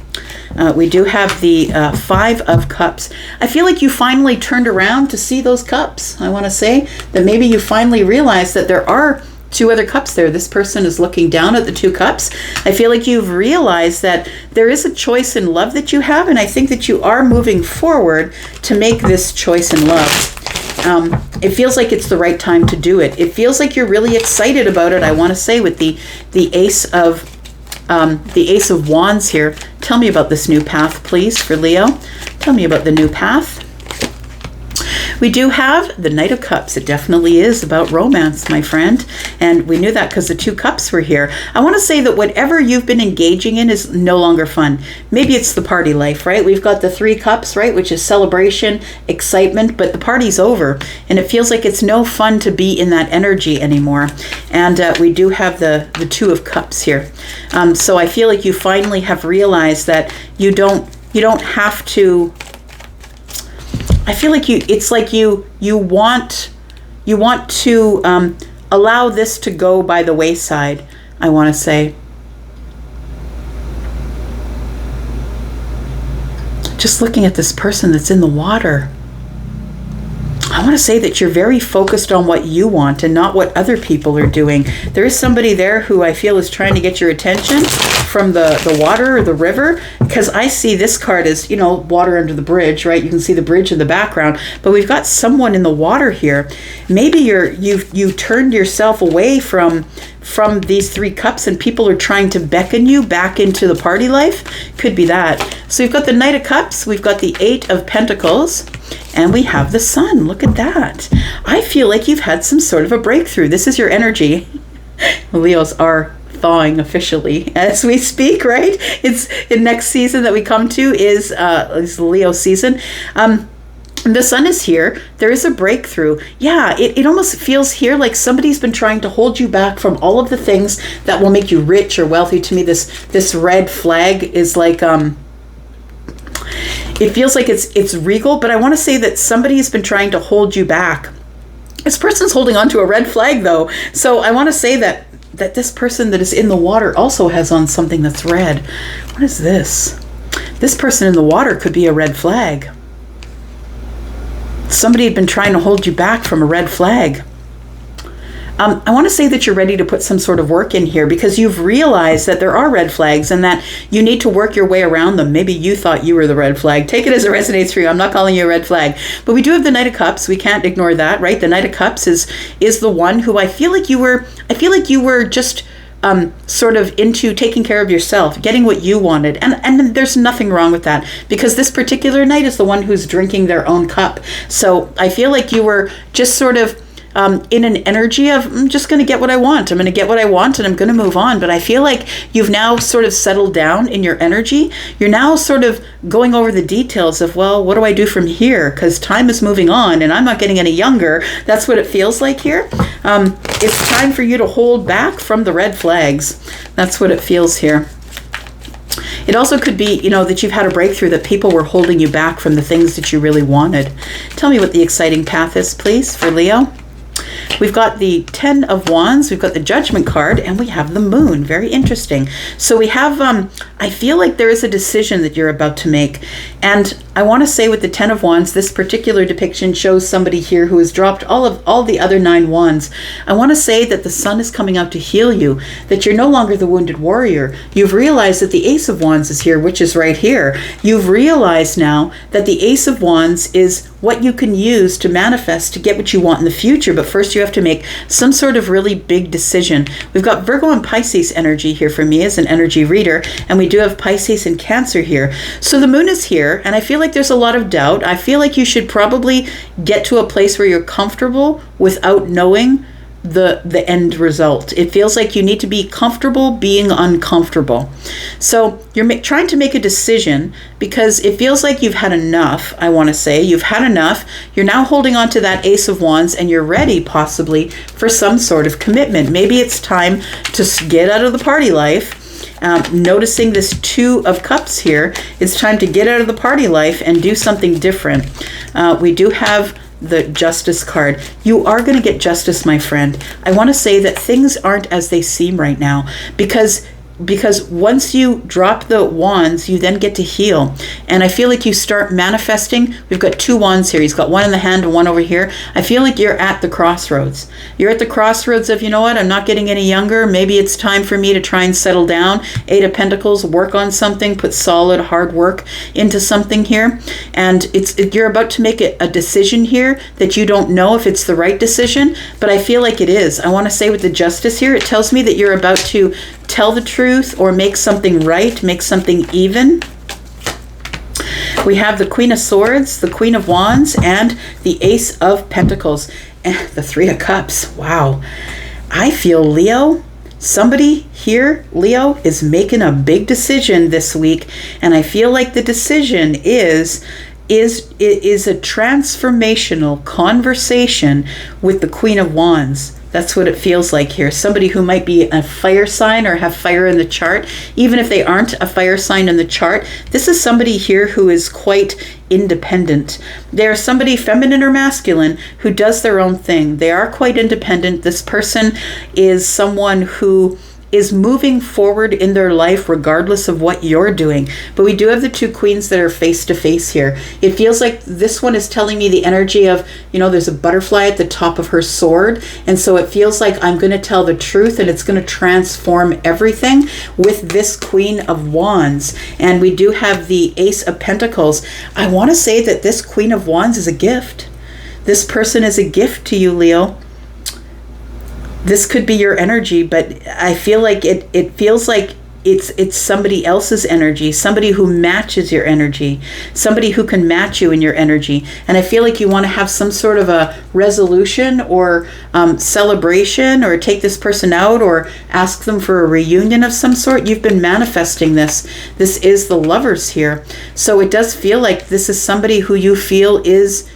We do have the 5 of Cups. I feel like you finally turned around to see those cups. I want to say that maybe you finally realized that there are 2 other cups there. This person is looking down at the 2 cups. I feel like you've realized that there is a choice in love that you have, and I think that you are moving forward to make this choice in love. It feels like it's the right time to do it. It feels like you're really excited about it. I want to say with the Ace of Wands here. Tell me about this new path, please, for Leo. Tell me about the new path. We do have the Knight of Cups. It definitely is about romance, my friend. And we knew that because the 2 cups were here. I want to say that whatever you've been engaging in is no longer fun. Maybe it's the party life, right? We've got the 3 cups, right? Which is celebration, excitement, but the party's over. And it feels like it's no fun to be in that energy anymore. And we do have the 2 of Cups here. So I feel like you finally have realized that you don't have to. I feel like it's like you want to allow this to go by the wayside, I want to say. Just looking at this person that's in the water. I want to say that you're very focused on what you want and not what other people are doing. There is somebody there who I feel is trying to get your attention from the water or the river, because I see this card as, water under the bridge, right? You can see the bridge in the background, but we've got someone in the water here. Maybe you turned yourself away from these 3 cups, and people are trying to beckon you back into the party life. Could be that. So we've got the Knight of Cups, we've got the 8 of Pentacles, and we have the Sun. Look at that. I feel like you've had some sort of a breakthrough. This is your energy. Leos are thawing officially as we speak, right? It's the next season that we come to is Leo season. The Sun is here. There is a breakthrough. Yeah, it almost feels here like somebody's been trying to hold you back from all of the things that will make you rich or wealthy. To me, this red flag is like it feels like it's regal, but I want to say that somebody has been trying to hold you back. This person's holding on to a red flag, though. So I want to say that this person that is in the water also has on something that's red. What is this? This person in the water could be a red flag. Somebody had been trying to hold you back from a red flag. I want to say that you're ready to put some sort of work in here, because you've realized that there are red flags and that you need to work your way around them. Maybe you thought you were the red flag. Take it as it resonates for you. I'm not calling you a red flag. But we do have the Knight of Cups. We can't ignore that, right? The Knight of Cups is the one who I feel like you were just sort of into taking care of yourself, getting what you wanted. And there's nothing wrong with that, because this particular knight is the one who's drinking their own cup. So I feel like you were just sort of in an energy of, I'm just going to get what I want. I'm going to get what I want and I'm going to move on. But I feel like you've now sort of settled down in your energy. You're now sort of going over the details of, well, what do I do from here? Because time is moving on and I'm not getting any younger. That's what it feels like here. It's time for you to hold back from the red flags. That's what it feels here. It also could be, that you've had a breakthrough, that people were holding you back from the things that you really wanted. Tell me what the exciting path is, please, for Leo. We've got the 10 of Wands, we've got the Judgment card, and we have the Moon. Very interesting. So we have, I feel like there is a decision that you're about to make. And I want to say with the Ten of Wands, this particular depiction shows somebody here who has dropped all the other 9 wands. I want to say that the sun is coming out to heal you, that you're no longer the wounded warrior. You've realized that the Ace of Wands is here, which is right here. You've realized now that the Ace of Wands is what you can use to manifest, to get what you want in the future. But first you have to make some sort of really big decision. We've got Virgo and Pisces energy here for me as an energy reader, and we do have Pisces and Cancer here. So the moon is here, and I feel like there's a lot of doubt. I feel like you should probably get to a place where you're comfortable without knowing the end result. It feels like you need to be comfortable being uncomfortable. So you're trying to make a decision because it feels like you've had enough. I want to say you've had enough. You're now holding on to that Ace of Wands, and you're ready possibly for some sort of commitment. Maybe it's time to get out of the party life. Noticing this Two of Cups here, it's time to get out of the party life and do something different. We do have the Justice card. You are going to get justice, my friend. I want to say that things aren't as they seem right now because once you drop the wands, you then get to heal. And I feel like you start manifesting. We've got 2 wands here. He's got one in the hand and one over here. I feel like you're at the crossroads. You're at the crossroads of, you know what, I'm not getting any younger. Maybe it's time for me to try and settle down. 8 of Pentacles, work on something, put solid hard work into something here. And you're about to make a decision here that you don't know if it's the right decision, but I feel like it is. I want to say with the Justice here, it tells me that you're about to tell the truth or make something right, make something even. We have the Queen of Swords, the Queen of Wands, and the Ace of Pentacles, and the 3 of Cups. Wow. I feel, Leo, somebody here, Leo, is making a big decision this week, and I feel like the decision is a transformational conversation with the Queen of Wands. That's what it feels like here. Somebody who might be a fire sign or have fire in the chart. Even if they aren't a fire sign in the chart, this is somebody here who is quite independent. They're somebody, feminine or masculine, who does their own thing. They are quite independent. This person is someone who is moving forward in their life regardless of what you're doing. But we do have the 2 queens that are face to face here. It feels like this one is telling me the energy of, you know, there's a butterfly at the top of her sword. And so it feels like I'm going to tell the truth and it's going to transform everything with this Queen of Wands. And we do have the Ace of Pentacles. I want to say that this Queen of Wands is a gift. This person is a gift to you, Leo. This could be your energy, but I feel like it feels like it's somebody else's energy, somebody who matches your energy, somebody who can match you in your energy. And I feel like you want to have some sort of a resolution or celebration, or take this person out or ask them for a reunion of some sort. You've been manifesting this. This is the Lovers here. So it does feel like this is somebody who you feel is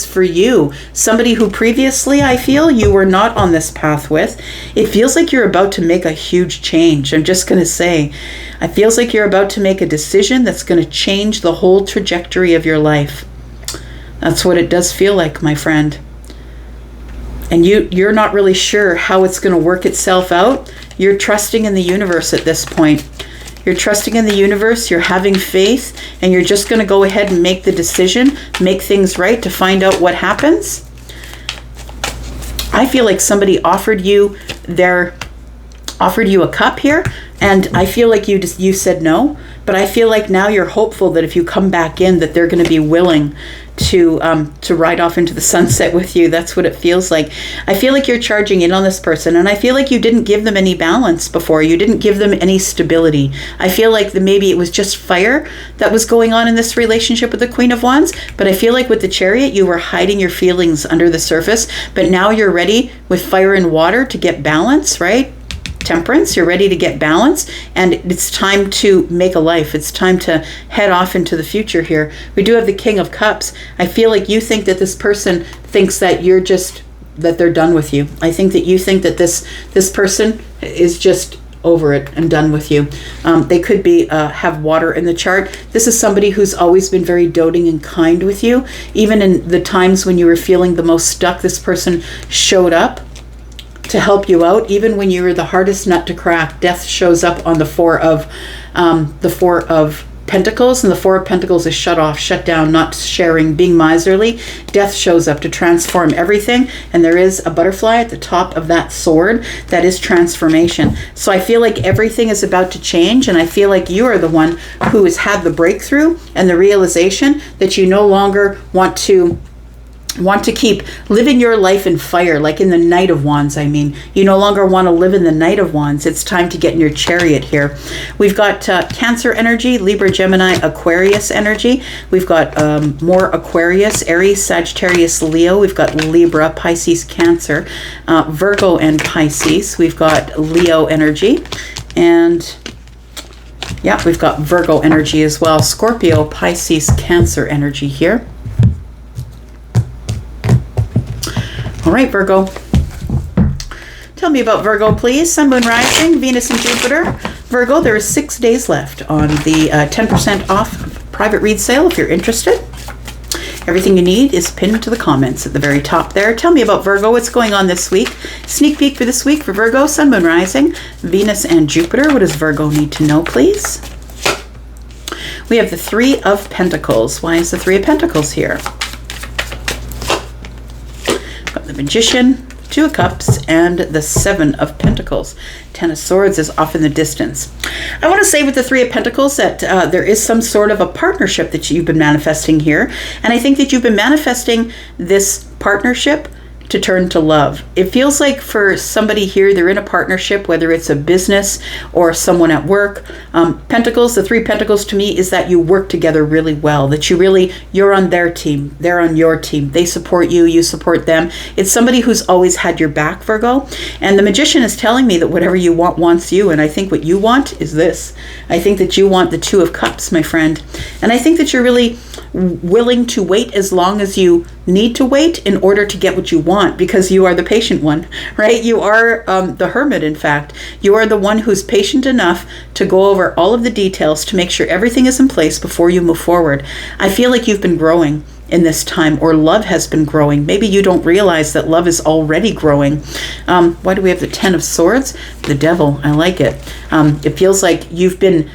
for you. Somebody who previously, I feel, you were not on this path with. It feels like you're about to make a huge change. I'm just going to say, it feels like you're about to make a decision that's going to change the whole trajectory of your life. That's what it does feel like, my friend. And you're not really sure how it's going to work itself out. You're trusting in the universe at this point. You're trusting in the universe, you're having faith, and you're just going to go ahead and make the decision, make things right to find out what happens. I feel like somebody offered you a cup here, and I feel like you said no, but I feel like now you're hopeful that if you come back in, that they're going to be willing to ride off into the sunset with you. That's what it feels like. I feel like you're charging in on this person, and I feel like you didn't give them any balance before. You didn't give them any stability. I feel like maybe it was just fire that was going on in this relationship with the Queen of Wands, but I feel like with the Chariot, you were hiding your feelings under the surface, but now you're ready with fire and water to get balance, right? Temperance, you're ready to get balance, and it's time to make a life. It's time to head off into the future here. We do have the King of Cups. I feel like you think that this person thinks that that they're done with you. I think that you think that this person is just over it and done with you. They could be have water in the chart. This is somebody who's always been very doting and kind with you. Even in the times when you were feeling the most stuck, this person showed up to help you out. Even when you were the hardest nut to crack, death shows up on the four of Pentacles, and the Four of Pentacles is shut off, shut down, not sharing, being miserly. Death shows up to transform everything, and there is a butterfly at the top of that sword. That is transformation. So I feel like everything is about to change, and I feel like you are the one who has had the breakthrough and the realization that you no longer want to keep living your life in fire, like in the Knight of Wands. I mean, you no longer want to live in the Knight of Wands. It's time to get in your chariot here. We've got Cancer energy, Libra, Gemini, Aquarius energy. We've got more Aquarius, Aries, Sagittarius, Leo. We've got Libra, Pisces, Cancer, Virgo, and Pisces. We've got Leo energy, and yeah, we've got Virgo energy as well. Scorpio, Pisces, Cancer energy here. All right, Virgo. Tell me about Virgo, please. Sun, Moon, Rising, Venus, and Jupiter. Virgo, there is 6 days left on the 10% off private read sale if you're interested. Everything you need is pinned to the comments at the very top there. Tell me about Virgo. What's going on this week? Sneak peek for this week for Virgo, Sun, Moon, Rising, Venus, and Jupiter. What does Virgo need to know, please? We have the Three of Pentacles. Why is the Three of Pentacles here? The Magician, Two of Cups, and the Seven of Pentacles. Ten of Swords is off in the distance. I want to say with the Three of Pentacles that there is some sort of a partnership that you've been manifesting here. And I think that you've been manifesting this partnership to turn to love. It feels like for somebody here, they're in a partnership, whether it's a business or someone at work. Pentacles, the Three Pentacles to me is that you work together really well, that you're on their team, they're on your team. They support you, you support them. It's somebody who's always had your back, Virgo. And the Magician is telling me that whatever you want wants you. And I think what you want is this. I think that you want the Two of Cups, my friend. And I think that you're really willing to wait as long as you need to wait in order to get what you want, because you are the patient one, right? You are the hermit, in fact. You are the one who's patient enough to go over all of the details to make sure everything is in place before you move forward. I feel like you've been growing in this time, or love has been growing. Maybe you don't realize that love is already growing. Why do we have the Ten of Swords? The Devil. I like it. It feels like you've been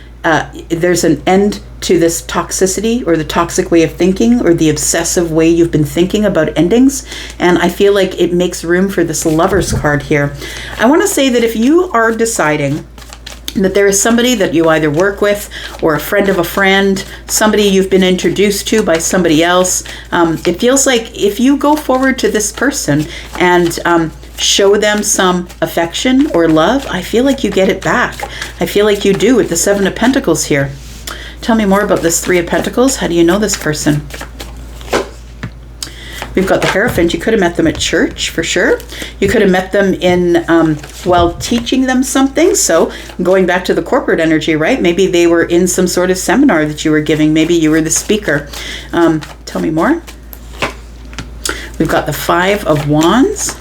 there's an end to this toxicity, or the toxic way of thinking, or the obsessive way you've been thinking about endings. And I feel like it makes room for this Lover's card here. I want to say that if you are deciding that there is somebody that you either work with, or a friend of a friend, somebody you've been introduced to by somebody else, it feels like if you go forward to this person and show them some affection or love, I feel like you get it back. I feel like you do with the Seven of Pentacles here. Tell me more about this Three of Pentacles. How do you know this person? We've got the Hierophant. You could have met them at church, for sure. You could have met them in while teaching them something. So going back to the corporate energy, right? Maybe they were in some sort of seminar that you were giving. Maybe you were the speaker. Tell me more. We've got the Five of Wands.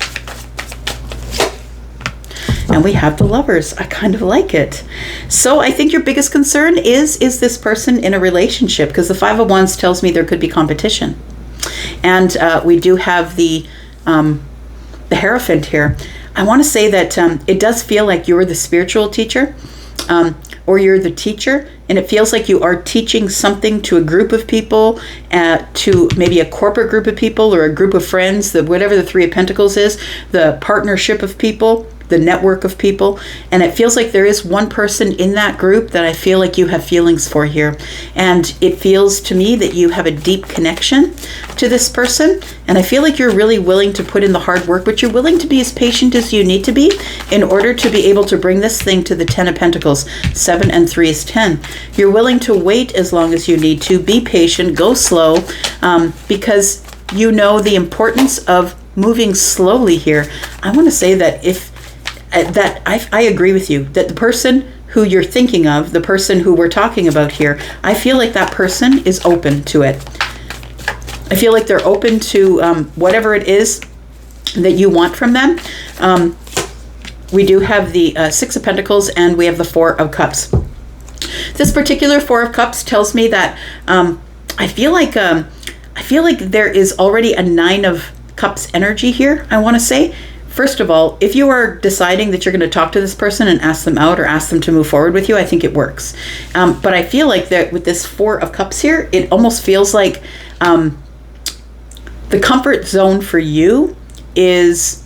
And we have the Lovers. I kind of like it. So I think your biggest concern is this person in a relationship? Because the Five of Wands tells me there could be competition. And we do have the Hierophant here. I want to say that it does feel like you're the spiritual teacher, or you're the teacher, and it feels like you are teaching something to a group of people, to maybe a corporate group of people, or a group of friends, whatever the Three of Pentacles is, the partnership of people, the network of people. And it feels like there is one person in that group that I feel like you have feelings for here. And it feels to me that you have a deep connection to this person. And I feel like you're really willing to put in the hard work, but you're willing to be as patient as you need to be in order to be able to bring this thing to the Ten of Pentacles. 7 and 3 is 10. You're willing to wait as long as you need to. Be patient, go slow, because you know the importance of moving slowly here. I want to say that I agree with you, that the person who you're thinking of, the person who we're talking about here, I feel like that person is open to it. I feel like they're open to whatever it is that you want from them. We do have the Six of Pentacles, and we have the Four of Cups. This particular Four of Cups tells me that I feel like there is already a Nine of Cups energy here, I want to say. first of all, if you are deciding that you're going to talk to this person and ask them out or ask them to move forward with you, I think it works. But I feel like that with this Four of Cups here, it almost feels like the comfort zone for you is,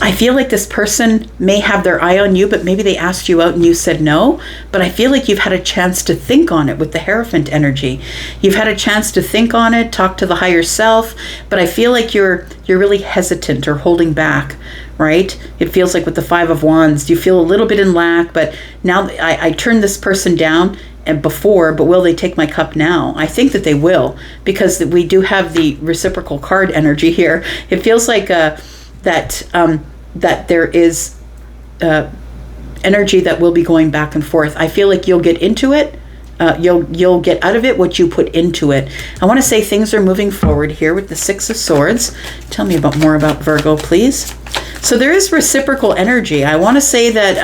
I feel like this person may have their eye on you, but maybe they asked you out and you said no. But I feel like you've had a chance to think on it with the Hierophant energy. You've had a chance to think on it, talk to the higher self, but I feel like you're really hesitant or holding back, right? It feels like with the Five of Wands, you feel a little bit in lack, but now I turned this person down and before, but will they take my cup now? I think that they will, because we do have the reciprocal card energy here. It feels like that there is energy that will be going back and forth. I feel like you'll get into it. You'll get out of it what you put into it. I want to say things are moving forward here with the Six of Swords. Tell me more about Virgo, please. So there is reciprocal energy. I want to say that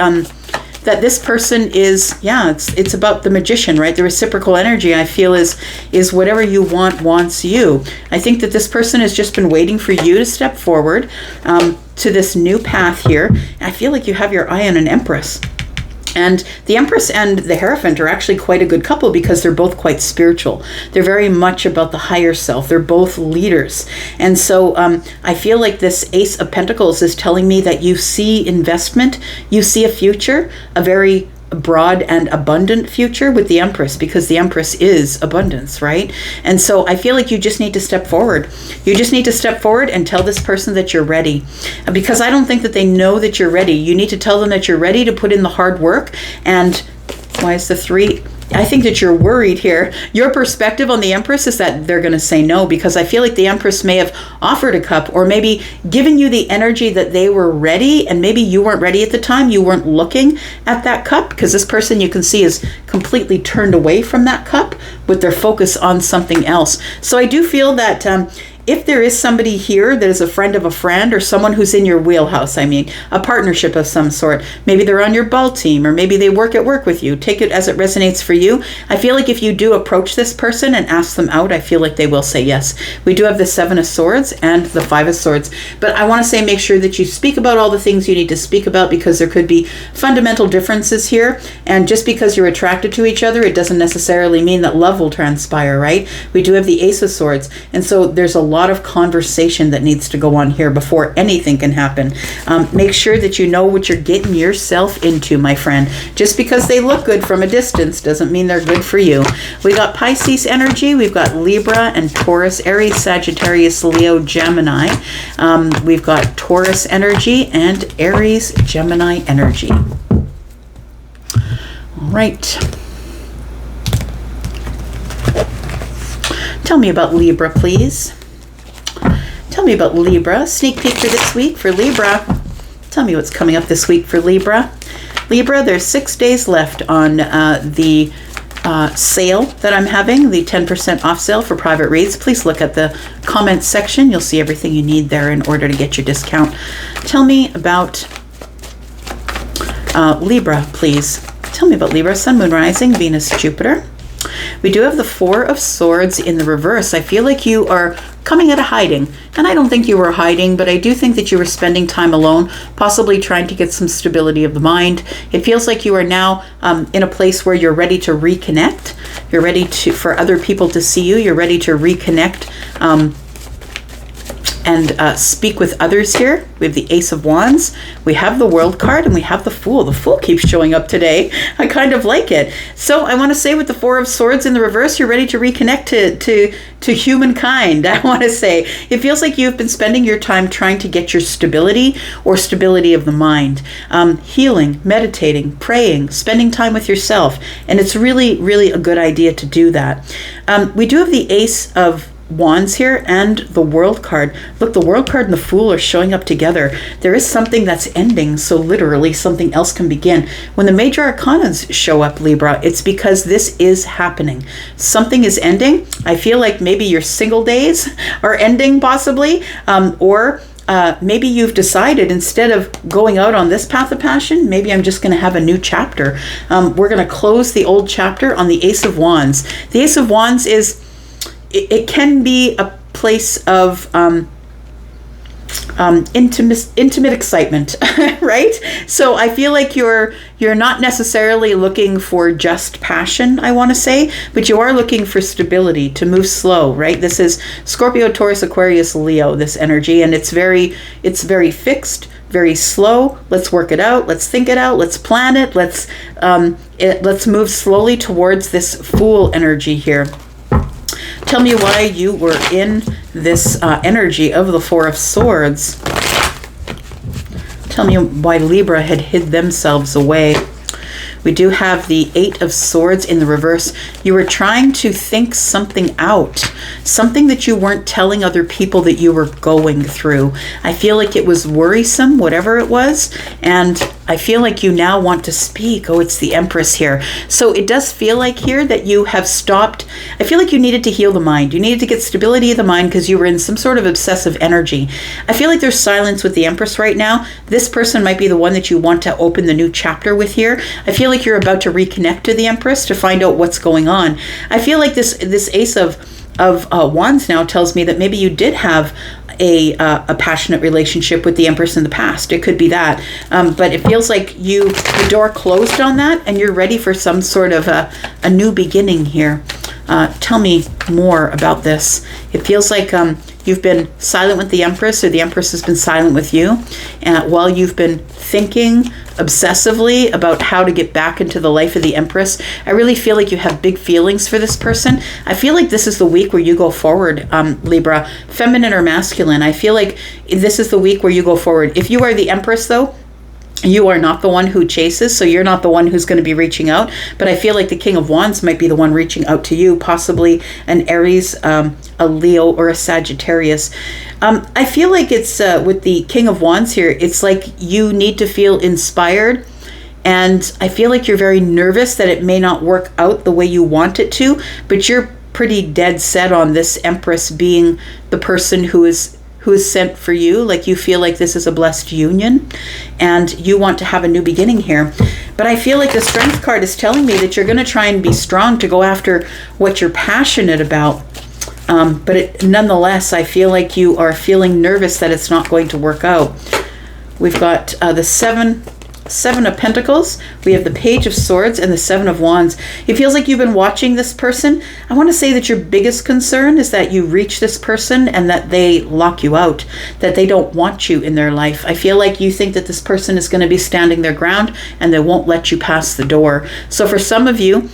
that this person is, it's about the Magician, right? The reciprocal energy, I feel, is whatever you want wants you. I think that this person has just been waiting for you to step forward to this new path here. I feel like you have your eye on an Empress. And the Empress and the Hierophant are actually quite a good couple because they're both quite spiritual. They're very much about the higher self. They're both leaders. And so I feel like this Ace of Pentacles is telling me that you see investment, you see a future, a very broad and abundant future with the Empress, because the Empress is abundance, right? And so I feel like you just need to step forward. You just need to step forward and tell this person that you're ready, because I don't think that they know that you're ready. You need to tell them that you're ready to put in the hard work. And why is the 3? I think that you're worried here. Your perspective on the Empress is that they're going to say no, because I feel like the Empress may have offered a cup or maybe given you the energy that they were ready, and maybe you weren't ready at the time. You weren't looking at that cup, because this person, you can see, is completely turned away from that cup with their focus on something else. So I do feel that if there is somebody here that is a friend of a friend, or someone who's in your wheelhouse, I mean, a partnership of some sort, maybe they're on your ball team, or maybe they work at work with you, take it as it resonates for you. I feel like if you do approach this person and ask them out, I feel like they will say yes. We do have the 7 of Swords and the 5 of Swords, but I want to say make sure that you speak about all the things you need to speak about, because there could be fundamental differences here, and just because you're attracted to each other, it doesn't necessarily mean that love will transpire, right? We do have the Ace of Swords, and so there's a lot of conversation that needs to go on here before anything can happen. Make sure that you know what you're getting yourself into, my friend. Just because they look good from a distance doesn't mean they're good for you. We got Pisces energy, we've got Libra and Taurus, Aries, Sagittarius, Leo, Gemini. We've got Taurus energy and Aries, Gemini energy. All right. Tell me about Libra, please. Tell me about Libra. Sneak peek for this week for Libra. Tell me what's coming up this week for Libra. Libra, there's 6 days left on the sale that I'm having, the 10% off sale for private reads. Please look at the comments section. You'll see everything you need there in order to get your discount. Tell me about Libra, please. Tell me about Libra, Sun, Moon, Rising, Venus, Jupiter. We do have the 4 of Swords in the reverse. I feel like you are coming out of hiding, and I don't think you were hiding, but I do think that you were spending time alone, possibly trying to get some stability of the mind. It feels like you are now in a place where you're ready to reconnect. You're ready for other people to see you. You're ready to reconnect and speak with others here. We have the Ace of Wands, we have the World card, and we have the Fool. The Fool keeps showing up today. I kind of like it. So I want to say with the 4 of Swords in the reverse, you're ready to reconnect to humankind. I want to say it feels like you've been spending your time trying to get your stability or stability of the mind, healing, meditating, praying, spending time with yourself. And it's really, really a good idea to do that. We do have the Ace of Wands here and the World card. Look, the World card and the Fool are showing up together. There is something that's ending, so literally something else can begin. When the major arcanas show up, Libra, it's because this is happening. Something is ending. I feel like maybe your single days are ending, possibly, or maybe you've decided, instead of going out on this path of passion, maybe I'm just going to have a new chapter. We're going to close the old chapter on the Ace of Wands. The Ace of Wands is, it can be a place of intimate excitement, right? So I feel like you're not necessarily looking for just passion, I want to say, but you are looking for stability, to move slow, right? This is Scorpio, Taurus, Aquarius, Leo, this energy, and it's very fixed, very slow. Let's work it out. Let's think it out. Let's plan it. Let's move slowly towards this Fool energy here. Tell me why you were in this energy of the Four of Swords. Tell me why Libra had hid themselves away. We do have the Eight of Swords in the reverse. You were trying to think something out, something that you weren't telling other people that you were going through. I feel like it was worrisome, whatever it was, and I feel like you now want to speak. Oh, it's the Empress here. So it does feel like here that you have stopped. I feel like you needed to heal the mind. You needed to get stability of the mind because you were in some sort of obsessive energy. I feel like there's silence with the Empress right now. This person might be the one that you want to open the new chapter with here. I feel like you're about to reconnect to the Empress to find out what's going on. I feel like this Ace of Wands now tells me that maybe you did have a passionate relationship with the Empress in the past. It could be that, but it feels like the door closed on that, and you're ready for some sort of a new beginning here. Tell me more about this. It feels like you've been silent with the Empress, or the Empress has been silent with you, while you've been thinking obsessively about how to get back into the life of the Empress. I really feel like you have big feelings for this person. I feel like this is the week where you go forward, Libra, feminine or masculine. I feel like this is the week where you go forward. If you are the Empress, though, you are not the one who chases, so you're not the one who's going to be reaching out. But I feel like the King of Wands might be the one reaching out to you, possibly an Aries, a Leo, or a Sagittarius. I feel like it's with the King of Wands here, it's like you need to feel inspired. And I feel like you're very nervous that it may not work out the way you want it to, but you're pretty dead set on this Empress being the person who is sent for you. Like, you feel like this is a blessed union and you want to have a new beginning here. But I feel like the Strength card is telling me that you're going to try and be strong to go after what you're passionate about. But nonetheless, I feel like you are feeling nervous that it's not going to work out. We've got the Seven of Pentacles, we have the Page of Swords, and the Seven of Wands. It feels like you've been watching this person. I want to say that your biggest concern is that you reach this person and that they lock you out, that they don't want you in their life. I feel like you think that this person is going to be standing their ground and they won't let you pass the door. So for some of you,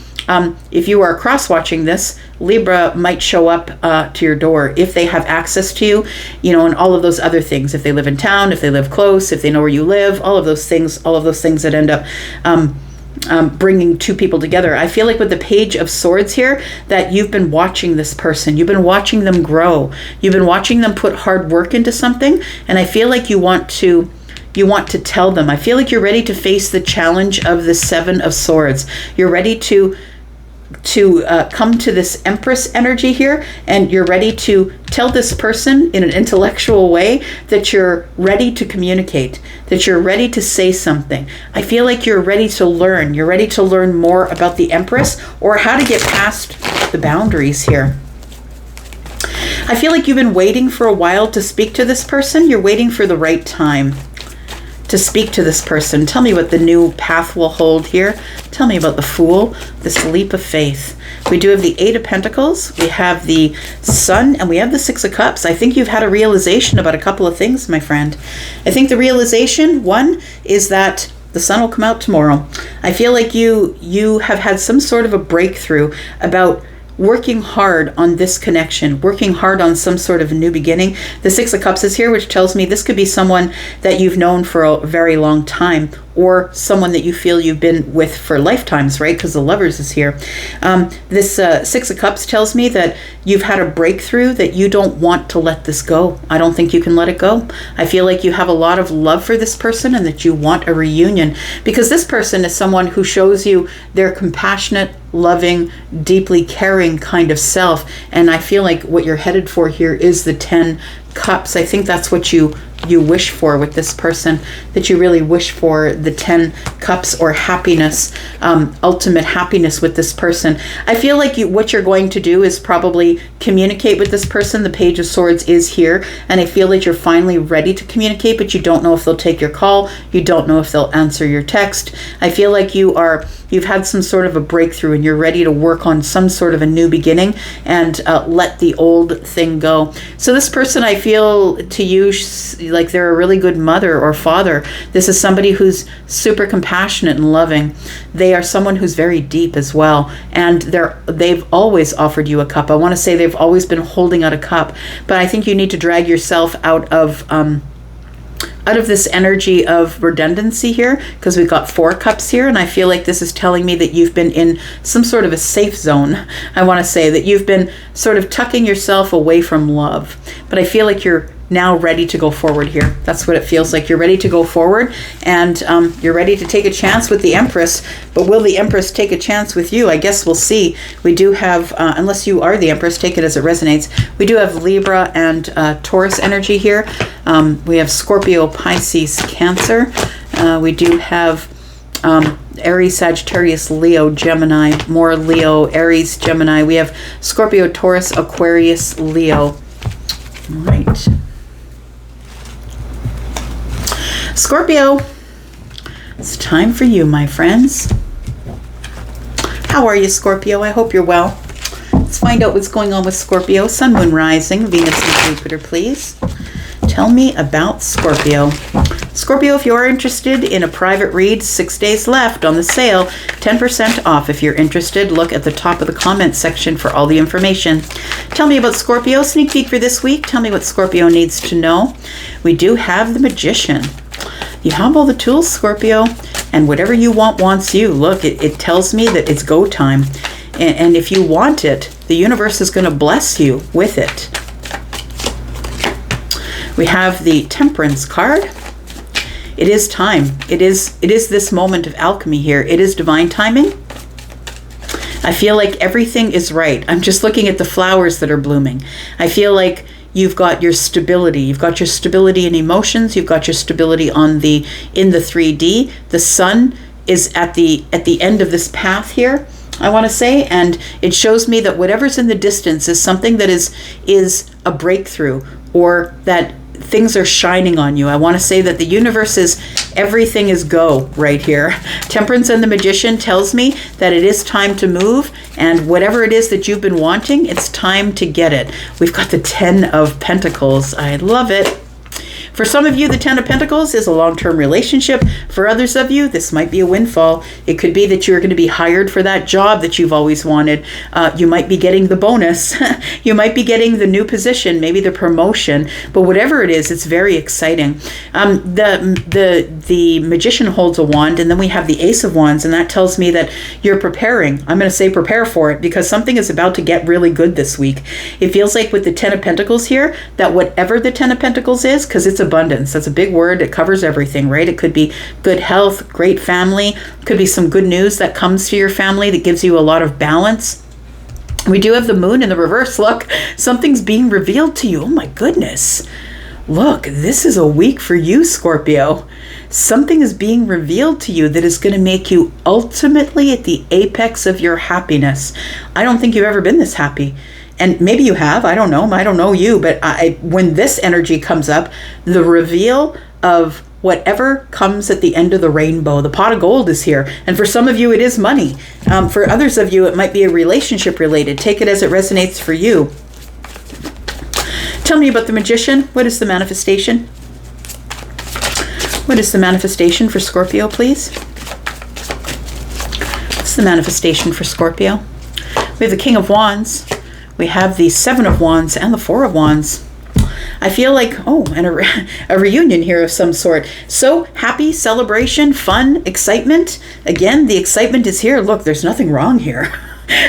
if you are cross-watching this, Libra might show up to your door if they have access to you, and all of those other things. If they live in town, if they live close, if they know where you live, all of those things that end up bringing two people together. I feel like with the Page of Swords here, that you've been watching this person. You've been watching them grow. You've been watching them put hard work into something, and I feel like you want to tell them. I feel like you're ready to face the challenge of the Seven of Swords. You're ready to come to this Empress energy here, and you're ready to tell this person in an intellectual way that you're ready to communicate, that you're ready to say something. I feel like you're ready to learn. You're ready to learn more about the Empress, or how to get past the boundaries here. I feel like you've been waiting for a while to speak to this person. You're waiting for the right time to speak to this person. Tell me what the new path will hold here. Tell me about the Fool, this leap of faith. We do have the Eight of Pentacles, we have the Sun, and we have the Six of Cups. I think you've had a realization about a couple of things, my friend. I think the realization, one, is that the sun will come out tomorrow. I feel like you have had some sort of a breakthrough about working hard on this connection, working hard on some sort of new beginning. The Six of Cups is here, which tells me this could be someone that you've known for a very long time, or someone that you feel you've been with for lifetimes, right? Because the Lovers is here. This Six of Cups tells me that you've had a breakthrough, that you don't want to let this go. I don't think you can let it go. I feel like you have a lot of love for this person and that you want a reunion, because this person is someone who shows you their compassionate, loving, deeply caring kind of self. And I feel like what you're headed for here is the 10 Cups. I think that's what you you wish for with this person, that you really wish for the 10 cups or happiness, ultimate happiness with this person. I feel like what you're going to do is probably communicate with this person. The Page of Swords is here, and I feel that you're finally ready to communicate, but you don't know if they'll take your call. You don't know if they'll answer your text. I feel like you've had some sort of a breakthrough and you're ready to work on some sort of a new beginning and let the old thing go. So this person, I feel to you like they're a really good mother or father. This is somebody who's super compassionate and loving. They are someone who's very deep as well, and they've always offered you a cup. I want to say they've always been holding out a cup, but I think you need to drag yourself out of this energy of redundancy here, because we've got 4 cups here, and I feel like this is telling me that you've been in some sort of a safe zone. I want to say that you've been sort of tucking yourself away from love, but I feel like you're now ready to go forward here. That's what it feels like. You're ready to go forward, and you're ready to take a chance with the Empress. But will the Empress take a chance with you? I guess we'll see. We do have, unless you are the Empress, take it as it resonates. We do have Libra and Taurus energy here. We have Scorpio, Pisces, Cancer. We do have Aries, Sagittarius, Leo, Gemini, more Leo, Aries, Gemini. We have Scorpio, Taurus, Aquarius, Leo. All right. Scorpio, it's time for you, my friends. How are you, Scorpio? I hope you're well. Let's find out what's going on with Scorpio. Sun, Moon, Rising, Venus, and Jupiter, please. Tell me about Scorpio. Scorpio, if you're interested in a private read, 6 days left on the sale, 10% off. If you're interested, look at the top of the comment section for all the information. Tell me about Scorpio. Sneak peek for this week. Tell me what Scorpio needs to know. We do have the Magician. You have all the tools, Scorpio, and whatever you want wants you. Look, it tells me that it's go time. And if you want it, the universe is going to bless you with it. We have the Temperance card. It is time. It is this moment of alchemy here. It is divine timing. I feel like everything is right. I'm just looking at the flowers that are blooming. I feel like you've got your stability. You've got your stability in emotions. You've got your stability in the 3D. The sun is at the end of this path here, I want to say, and it shows me that whatever's in the distance is something that is a breakthrough, or that things are shining on you. I want to say that the universe is, everything is go right here. Temperance and the Magician tells me that it is time to move, and whatever it is that you've been wanting, it's time to get it. We've got the 10 of Pentacles. I love it. For some of you, the 10 of Pentacles is a long-term relationship. For others of you, this might be a windfall. It could be that you're going to be hired for that job that you've always wanted. You might be getting the bonus. You might be getting the new position, maybe the promotion. But whatever it is, it's very exciting. The Magician holds a wand, and then we have the Ace of Wands, and that tells me that you're preparing. I'm going to say prepare for it, because something is about to get really good this week. It feels like with the 10 of Pentacles here, that whatever the 10 of Pentacles is, because it's abundance. That's a big word. It covers everything, right? It could be good health, great family. Could be some good news that comes to your family that gives you a lot of balance. We do have the Moon in the reverse. Look, something's being revealed to you. Oh my goodness. Look, this is a week for you, Scorpio. Something is being revealed to you that is going to make you ultimately at the apex of your happiness. I don't think you've ever been this happy. And maybe you have, I don't know. I don't know you, but when this energy comes up, the reveal of whatever comes at the end of the rainbow, the pot of gold is here. And for some of you, it is money. For others of you, it might be a relationship related. Take it as it resonates for you. Tell me about the Magician. What is the manifestation? What is the manifestation for Scorpio, please? What's the manifestation for Scorpio? We have the King of Wands. We have the 7 of Wands and the 4 of Wands. I feel like, and a reunion here of some sort. So happy, celebration, fun, excitement. Again, the excitement is here. Look, there's nothing wrong here.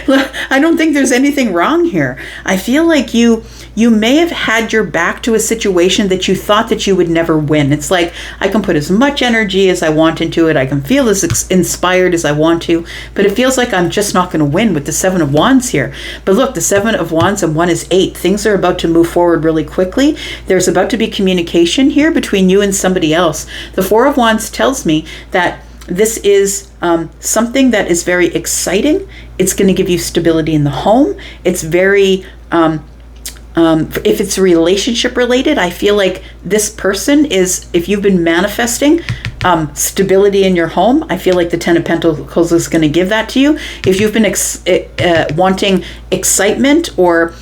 I don't think there's anything wrong here. I feel like you may have had your back to a situation that you thought that you would never win. It's like, I can put as much energy as I want into it. I can feel as inspired as I want to, but it feels like I'm just not going to win with the Seven of Wands here. But look, the Seven of Wands and 1 is 8. Things are about to move forward really quickly. There's about to be communication here between you and somebody else. The 4 of Wands tells me that this is something that is very exciting. It's going to give you stability in the home. It's very, if it's relationship related, I feel like this person is, if you've been manifesting stability in your home, I feel like the 10 of Pentacles is going to give that to you. If you've been wanting excitement, or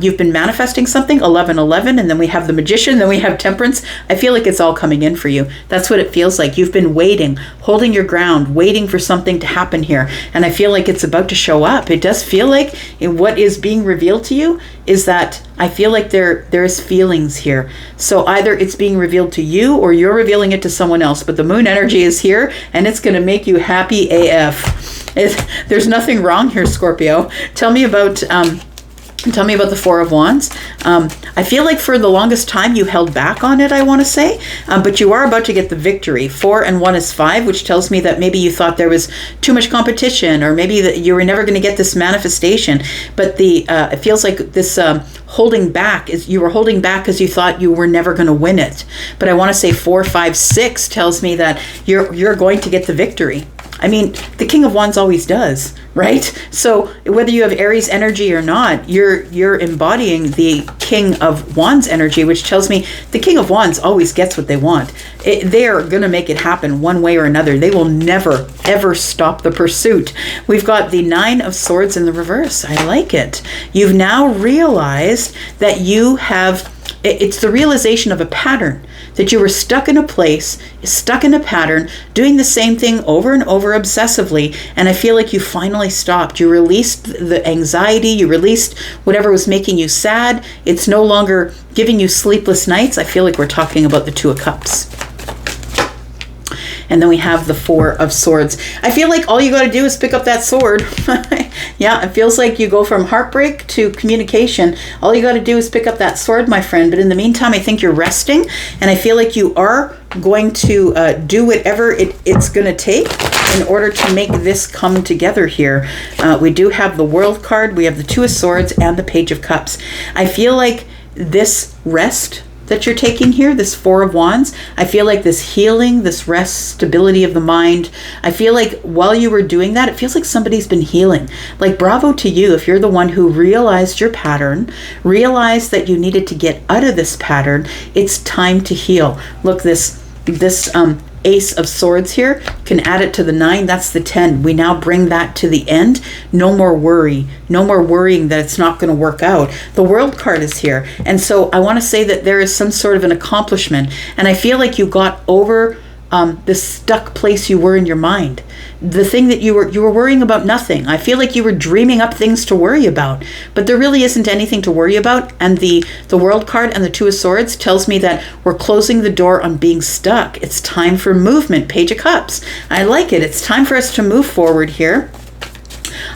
you've been manifesting something, 1111, and then we have the Magician, then we have Temperance. I feel like it's all coming in for you. That's what it feels like. You've been waiting, holding your ground, waiting for something to happen here. And I feel like it's about to show up. It does feel like what is being revealed to you is that I feel like there's feelings here. So either it's being revealed to you or you're revealing it to someone else. But the moon energy is here and it's going to make you happy AF. There's nothing wrong here, Scorpio. Tell me about the 4 of Wands. I feel like for the longest time you held back on it, I want to say, but you are about to get the victory. 4 and 1 is 5, which tells me that maybe you thought there was too much competition, or maybe that you were never going to get this manifestation. But it feels like this holding back is you were holding back because you thought you were never going to win it. But I want to say 4, 5, 6 tells me that you're going to get the victory. I mean, the King of Wands always does, right? So whether you have Aries energy or not, you're embodying the King of Wands energy, which tells me the King of Wands always gets what they want. They are going to make it happen one way or another. They will never, ever stop the pursuit. We've got the 9 of Swords in the reverse. I like it. You've now realized that you have... It's the realization of a pattern, that you were stuck in a place, stuck in a pattern, doing the same thing over and over obsessively. And I feel like you finally stopped. You released the anxiety. You released whatever was making you sad. It's no longer giving you sleepless nights. I feel like we're talking about the 2 of Cups. And then we have the 4 of Swords. I feel like all you got to do is pick up that sword. Yeah, it feels like you go from heartbreak to communication. All you got to do is pick up that sword, my friend. But in the meantime, I think you're resting. And I feel like you are going to do whatever it's going to take in order to make this come together here. We do have the World card. We have the 2 of Swords and the Page of Cups. I feel like this rest that you're taking here, this 4 of Wands, I feel like this healing, this rest, stability of the mind, I feel like while you were doing that, it feels like somebody's been healing. Like, bravo to you if you're the one who realized your pattern, realized that you needed to get out of this pattern. It's time to heal. Look, this Ace of Swords here, can add it to the 9, that's the 10. We now bring that to the end. No more worry, no more worrying that it's not going to work out. The World card is here. And so I want to say that there is some sort of an accomplishment. And I feel like you got over this stuck place you were in your mind. The thing that you were worrying about nothing. I feel like you were dreaming up things to worry about, but there really isn't anything to worry about. And the World card and the 2 of Swords tells me that we're closing the door on being stuck. It's time for movement. Page of Cups. I like it. It's time for us to move forward here.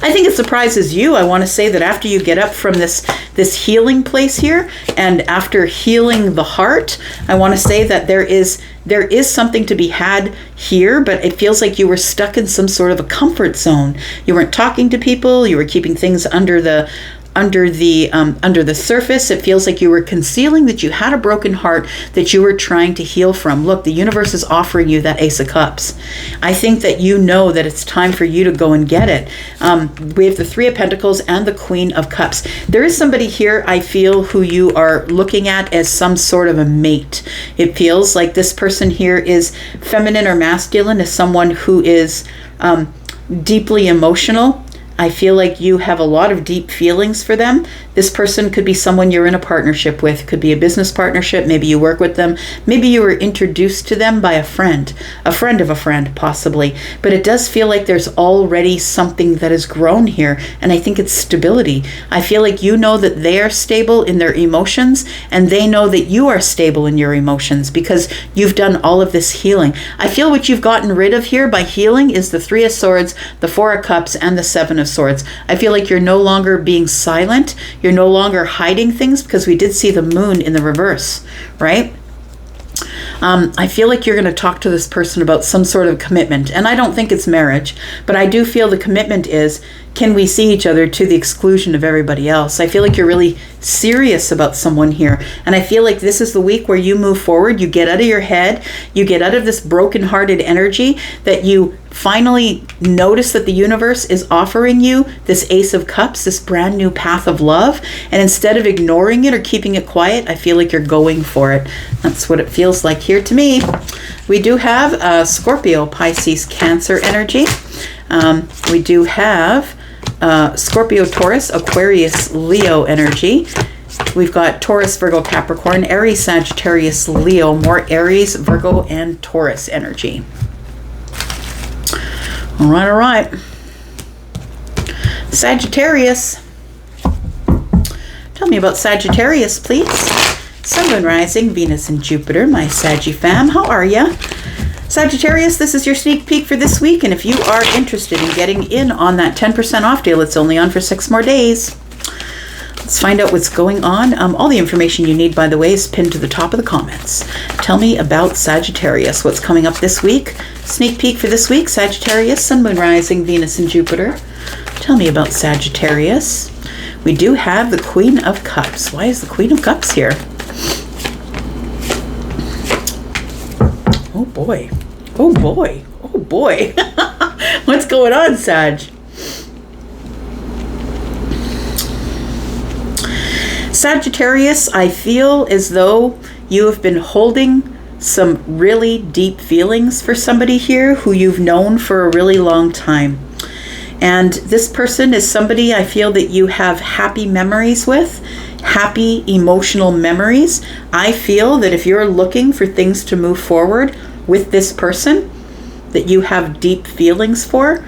I think it surprises you. I want to say that after you get up from this healing place here, and after healing the heart, I want to say that there is something to be had here, but it feels like you were stuck in some sort of a comfort zone. You weren't talking to people. You were keeping things under the surface. It feels like you were concealing that you had a broken heart that you were trying to heal from. Look, the universe is offering you that Ace of Cups. I think that you know that it's time for you to go and get it. We have the 3 of Pentacles and the Queen of Cups. There is somebody here, I feel, who you are looking at as some sort of a mate. It feels like this person here is feminine or masculine, is someone who is deeply emotional. I feel like you have a lot of deep feelings for them. This person could be someone you're in a partnership with, could be a business partnership. Maybe you work with them. Maybe you were introduced to them by a friend of a friend, possibly. But it does feel like there's already something that has grown here. And I think it's stability. I feel like you know that they are stable in their emotions, and they know that you are stable in your emotions because you've done all of this healing. I feel what you've gotten rid of here by healing is the 3 of Swords, the 4 of Cups, and the 7 of Swords. I feel like you're no longer being silent. You're no longer hiding things, because we did see the moon in the reverse, right? I feel like you're going to talk to this person about some sort of commitment. And I don't think it's marriage, but I do feel the commitment is, can we see each other to the exclusion of everybody else? I feel like you're really serious about someone here. And I feel like this is the week where you move forward. You get out of your head. You get out of this broken-hearted energy, that you finally notice that the universe is offering you this Ace of Cups, this brand new path of love. And instead of ignoring it or keeping it quiet, I feel like you're going for it. That's what it feels like here to me. We do have Scorpio, Pisces, Cancer energy. We do have Scorpio, Taurus, Aquarius, Leo energy. We've got Taurus, Virgo, Capricorn, Aries, Sagittarius, Leo, more Aries, Virgo, and Taurus energy. All right. Sagittarius. Tell me about Sagittarius, please. Sun, Moon, Rising, Venus, and Jupiter, my Saggy fam. How are ya? Sagittarius, this is your sneak peek for this week, and if you are interested in getting in on that 10% off deal, it's only on for 6 more days. Let's find out what's going on. All the information you need, by the way, is pinned to the top of the comments. Tell me about Sagittarius. What's coming up this week? Sneak peek for this week, Sagittarius, Sun, Moon, Rising, Venus, and Jupiter. Tell me about Sagittarius. We do have the Queen of Cups. Why is the Queen of Cups here? Oh boy. Oh boy. Oh boy. What's going on, Sag? Sagittarius, I feel as though you have been holding some really deep feelings for somebody here who you've known for a really long time. And this person is somebody I feel that you have happy memories with, happy emotional memories. I feel that if you're looking for things to move forward with this person that you have deep feelings for,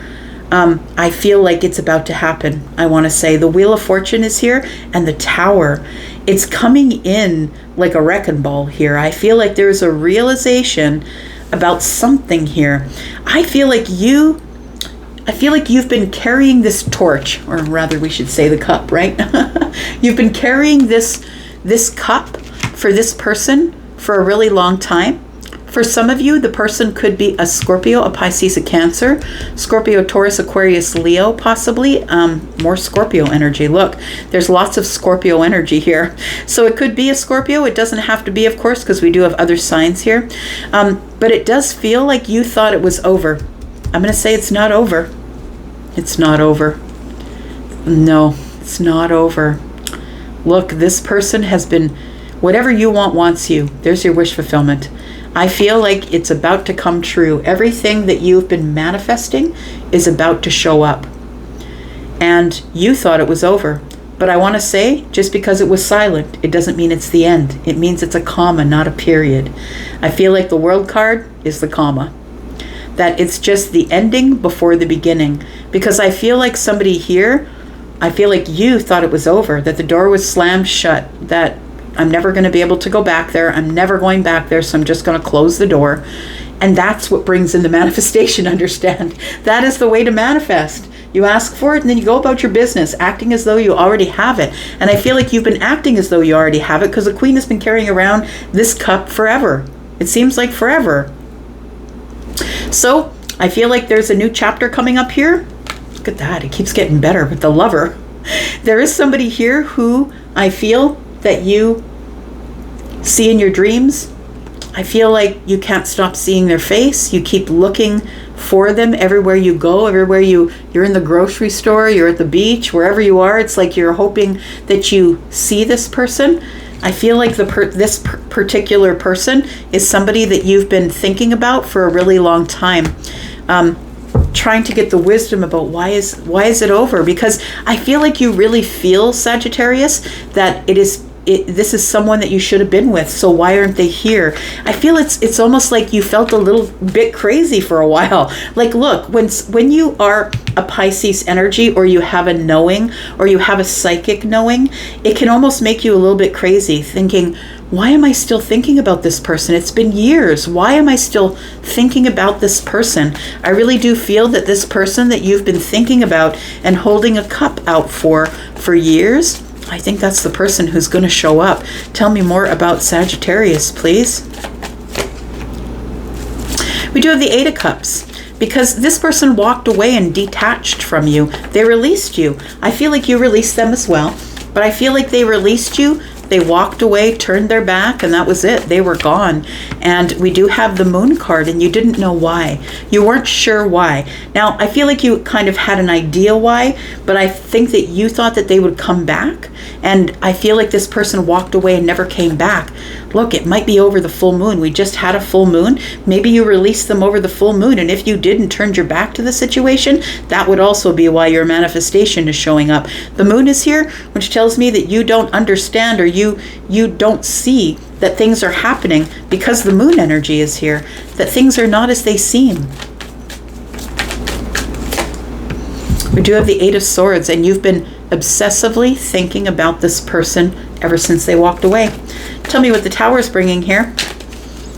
I feel like it's about to happen. I want to say the Wheel of Fortune is here, and the Tower. It's coming in like a wrecking ball here. I feel like there's a realization about something here. I feel like you've been carrying this torch, or rather we should say the cup, right? You've been carrying this cup for this person for a really long time. For some of you, the person could be a Scorpio, a Pisces, a Cancer, Scorpio, Taurus, Aquarius, Leo, possibly. More Scorpio energy. Look, there's lots of Scorpio energy here. So it could be a Scorpio. It doesn't have to be, of course, because we do have other signs here. But it does feel like you thought it was over. I'm going to say it's not over. It's not over. No, it's not over. Look, this person has been, whatever you want wants you. There's your wish fulfillment. I feel like it's about to come true. Everything that you've been manifesting is about to show up. And you thought it was over. But I want to say, just because it was silent, it doesn't mean it's the end. It means it's a comma, not a period. I feel like the World card is the comma. That it's just the ending before the beginning. Because I feel like somebody here, I feel like you thought it was over, that the door was slammed shut, that I'm never going to be able to go back there. I'm never going back there, so I'm just going to close the door. And that's what brings in the manifestation, understand? That is the way to manifest. You ask for it, and then you go about your business, acting as though you already have it. And I feel like you've been acting as though you already have it, because the Queen has been carrying around this cup forever. It seems like forever. So I feel like there's a new chapter coming up here. Look at that. It keeps getting better with the Lover. There is somebody here who I feel that you see in your dreams. I feel like you can't stop seeing their face. You keep looking for them everywhere you go, everywhere you're in the grocery store, you're at the beach, wherever you are. It's like you're hoping that you see this person. I feel like this particular person is somebody that you've been thinking about for a really long time. Trying to get the wisdom about why is it over? Because I feel like you really feel, Sagittarius, that this is someone that you should have been with, so why aren't they here? I feel it's almost like you felt a little bit crazy for a while. Like, look, when you are a Pisces energy, or you have a knowing, or you have a psychic knowing, it can almost make you a little bit crazy, thinking, why am I still thinking about this person? It's been years. Why am I still thinking about this person? I really do feel that this person that you've been thinking about and holding a cup out for years, I think that's the person who's going to show up. Tell me more about Sagittarius, please. We do have the Eight of Cups. Because this person walked away and detached from you. They released you. I feel like you released them as well. But I feel like they released you. They walked away, turned their back, and that was it. They were gone. And we do have the Moon card, and you didn't know why. You weren't sure why. Now, I feel like you kind of had an idea why, but I think that you thought that they would come back. And I feel like this person walked away and never came back. Look, it might be over the full moon. We just had a full moon. Maybe you released them over the full moon. And if you did and turned your back to the situation, that would also be why your manifestation is showing up. The moon is here, which tells me that you don't understand, or you don't see that things are happening because the moon energy is here, that things are not as they seem. We do have the Eight of Swords, and you've been obsessively thinking about this person ever since they walked away. Tell me what the Tower is bringing here.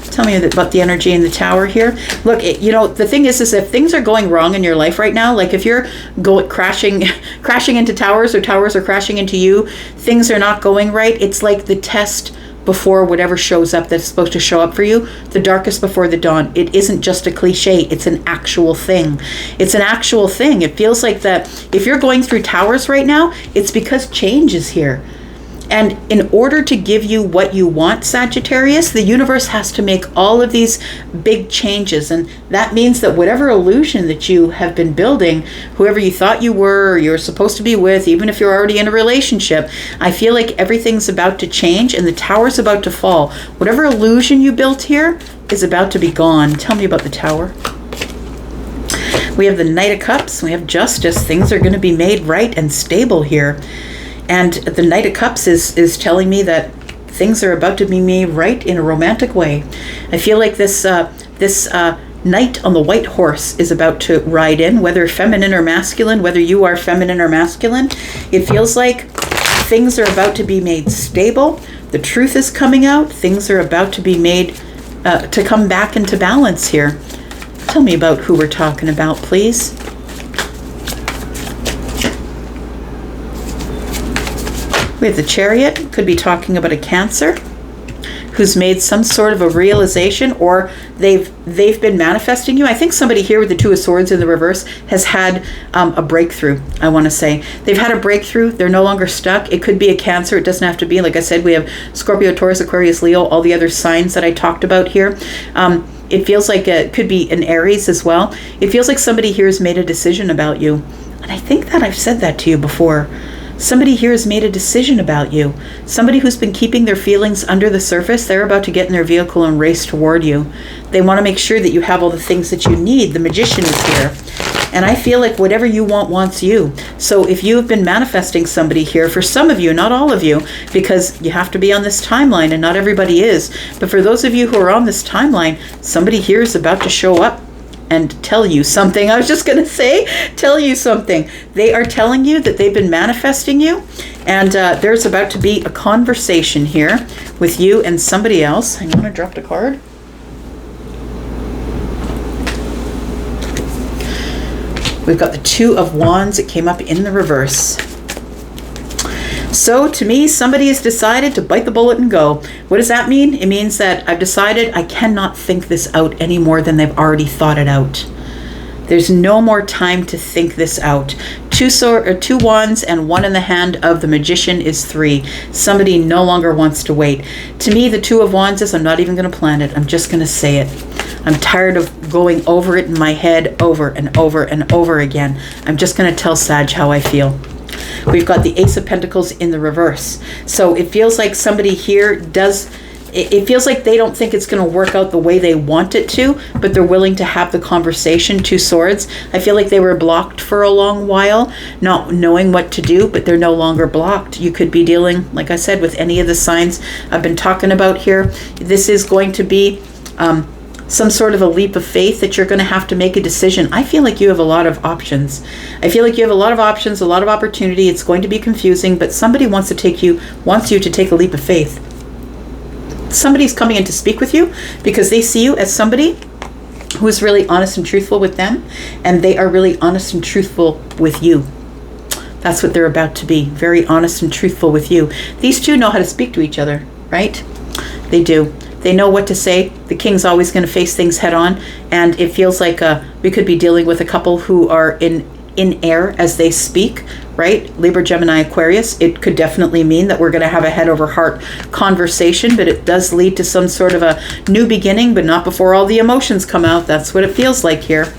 Tell me about the energy in the Tower here. Look, the thing is if things are going wrong in your life right now, like if you're crashing into towers, or towers are crashing into you, things are not going right. It's like the test before whatever shows up that's supposed to show up for you, the darkest before the dawn. It isn't just a cliche, it's an actual thing. It's an actual thing. It feels like that if you're going through towers right now, it's because change is here. And in order to give you what you want, Sagittarius, the universe has to make all of these big changes. And that means that whatever illusion that you have been building, whoever you thought you were or you're supposed to be with, even if you're already in a relationship, I feel like everything's about to change and the Tower's about to fall. Whatever illusion you built here is about to be gone. Tell me about the Tower. We have the Knight of Cups. We have Justice. Things are going to be made right and stable here. And the Knight of Cups is telling me that things are about to be made right in a romantic way. I feel like this knight on the white horse is about to ride in, whether feminine or masculine, whether you are feminine or masculine. It feels like things are about to be made stable. The truth is coming out. Things are about to be made to come back into balance here. Tell me about who we're talking about, please. We have the Chariot. Could be talking about a Cancer who's made some sort of a realization, or they've been manifesting you. I think somebody here with the Two of Swords in the reverse has had a breakthrough, I want to say. They've had a breakthrough. They're no longer stuck. It could be a Cancer. It doesn't have to be. Like I said, we have Scorpio, Taurus, Aquarius, Leo, all the other signs that I talked about here. It feels like it could be an Aries as well. It feels like somebody here has made a decision about you. And I think that I've said that to you before. Somebody here has made a decision about you. Somebody who's been keeping their feelings under the surface, they're about to get in their vehicle and race toward you. They want to make sure that you have all the things that you need. The Magician is here. And I feel like whatever you want wants you. So if you have been manifesting somebody here, for some of you, not all of you, because you have to be on this timeline and not everybody is, but for those of you who are on this timeline, somebody here is about to show up and tell you something. I was just going to say, tell you something. They are telling you that they've been manifesting you, and there's about to be a conversation here with you and somebody else. Hang on, I dropped a card. We've got the Two of Wands. It came up in the reverse. So to me, somebody has decided to bite the bullet and go. What does that mean? It means that I've decided I cannot think this out any more than they've already thought it out. There's no more time to think this out. Two wands and one in the hand of the Magician is 3. Somebody no longer wants to wait. To me, the Two of Wands is, I'm not even going to plan it. I'm just going to say it. I'm tired of going over it in my head over and over and over again. I'm just going to tell Sag how I feel. We've got the Ace of Pentacles in the reverse. So it feels like somebody here it feels like they don't think it's going to work out the way they want it to, but they're willing to have the conversation. Two Swords. I feel like they were blocked for a long while, not knowing what to do, but they're no longer blocked. You could be dealing, like I said, with any of the signs I've been talking about here. This is going to be some sort of a leap of faith that you're going to have to make a decision. I feel like you have a lot of options. I feel like you have a lot of options, a lot of opportunity. It's going to be confusing, but somebody wants you to take a leap of faith. Somebody's coming in to speak with you because they see you as somebody who is really honest and truthful with them, and they are really honest and truthful with you. That's what they're about to be, very honest and truthful with you. These two know how to speak to each other, right? They do. They know what to say. The king's always going to face things head on, and it feels like we could be dealing with a couple who are in air as they speak, right? Libra, Gemini, Aquarius. It could definitely mean that we're going to have a head over heart conversation, but it does lead to some sort of a new beginning, but not before all the emotions come out. That's what it feels like here.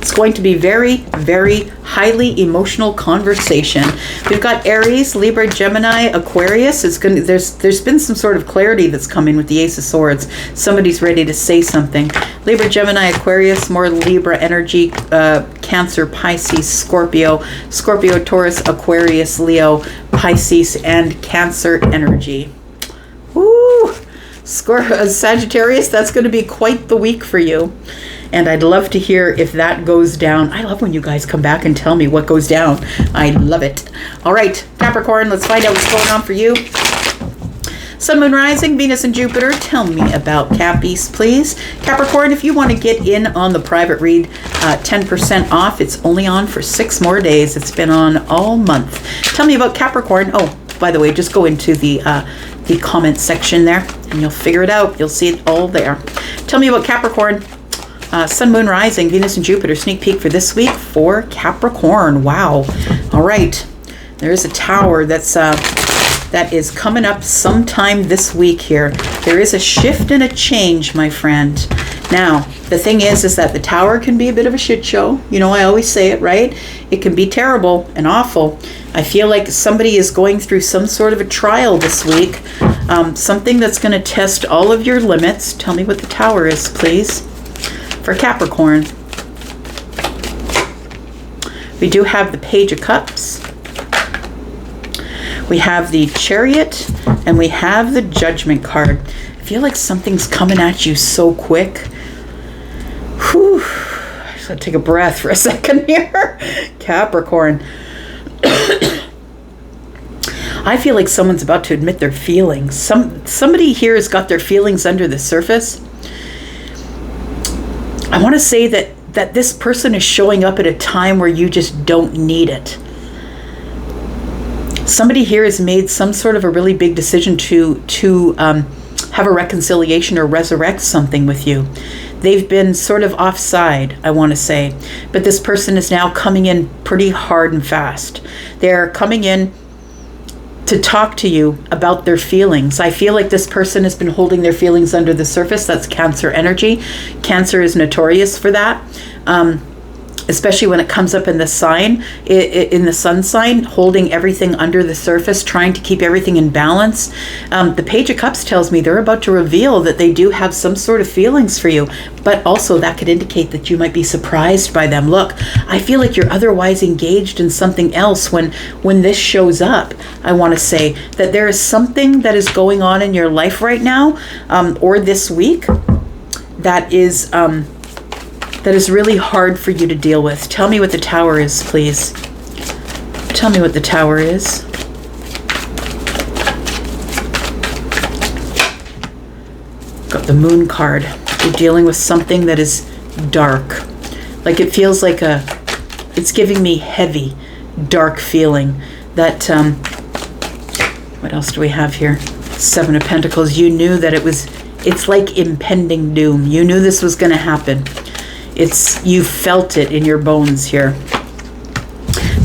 It's going to be very, very highly emotional conversation. We've got Aries, Libra, Gemini, Aquarius. There's been some sort of clarity that's coming with the Ace of Swords. Somebody's ready to say something. Libra, Gemini, Aquarius, more Libra energy, Cancer, Pisces, Scorpio, Taurus, Aquarius, Leo, Pisces, and Cancer energy. Woo! Sagittarius, that's going to be quite the week for you. And I'd love to hear if that goes down. I love when you guys come back and tell me what goes down. I love it. All right, Capricorn, let's find out what's going on for you. Sun, Moon, Rising, Venus, and Jupiter. Tell me about Cappies, please. Capricorn, if you want to get in on the private read, 10% off. It's only on for 6 more days. It's been on all month. Tell me about Capricorn. Oh, by the way, just go into the comment section there, and you'll figure it out. You'll see it all there. Tell me about Capricorn. Sun, Moon, Rising, Venus, and Jupiter. Sneak peek for this week for Capricorn. Wow. All right. There is a tower that is coming up sometime this week here. There is a shift and a change, my friend. Now, the thing is that the tower can be a bit of a shit show. You know, I always say it, right? It can be terrible and awful. I feel like somebody is going through some sort of a trial this week. Something that's going to test all of your limits. Tell me what the tower is, please. For Capricorn, we do have the Page of Cups, we have the Chariot, and we have the Judgment card. I feel like something's coming at you so quick. Whew. I just gotta take a breath for a second here. Capricorn. I feel like someone's about to admit their feelings. Somebody here has got their feelings under the surface. I want to say that this person is showing up at a time where you just don't need it. Somebody here has made some sort of a really big decision to have a reconciliation or resurrect something with you. They've been sort of offside, I want to say, but this person is now coming in pretty hard and fast. They're coming in to talk to you about their feelings. I feel like this person has been holding their feelings under the surface. That's Cancer energy. Cancer is notorious for that, especially when it comes up in the sign, in the sun sign, holding everything under the surface, trying to keep everything in balance. The Page of Cups tells me they're about to reveal that they do have some sort of feelings for you, but also that could indicate that you might be surprised by them. Look, I feel like you're otherwise engaged in something else when this shows up. I want to say that there is something that is going on in your life right now, or this week, that is really hard for you to deal with. Tell me what the Tower is, please. Tell me what the Tower is. Got the Moon card. You're dealing with something that is dark. Like it feels like it's giving me heavy, dark feeling. That, what else do we have here? 7 of Pentacles. You knew that it's like impending doom. You knew this was going to happen. You felt it in your bones here.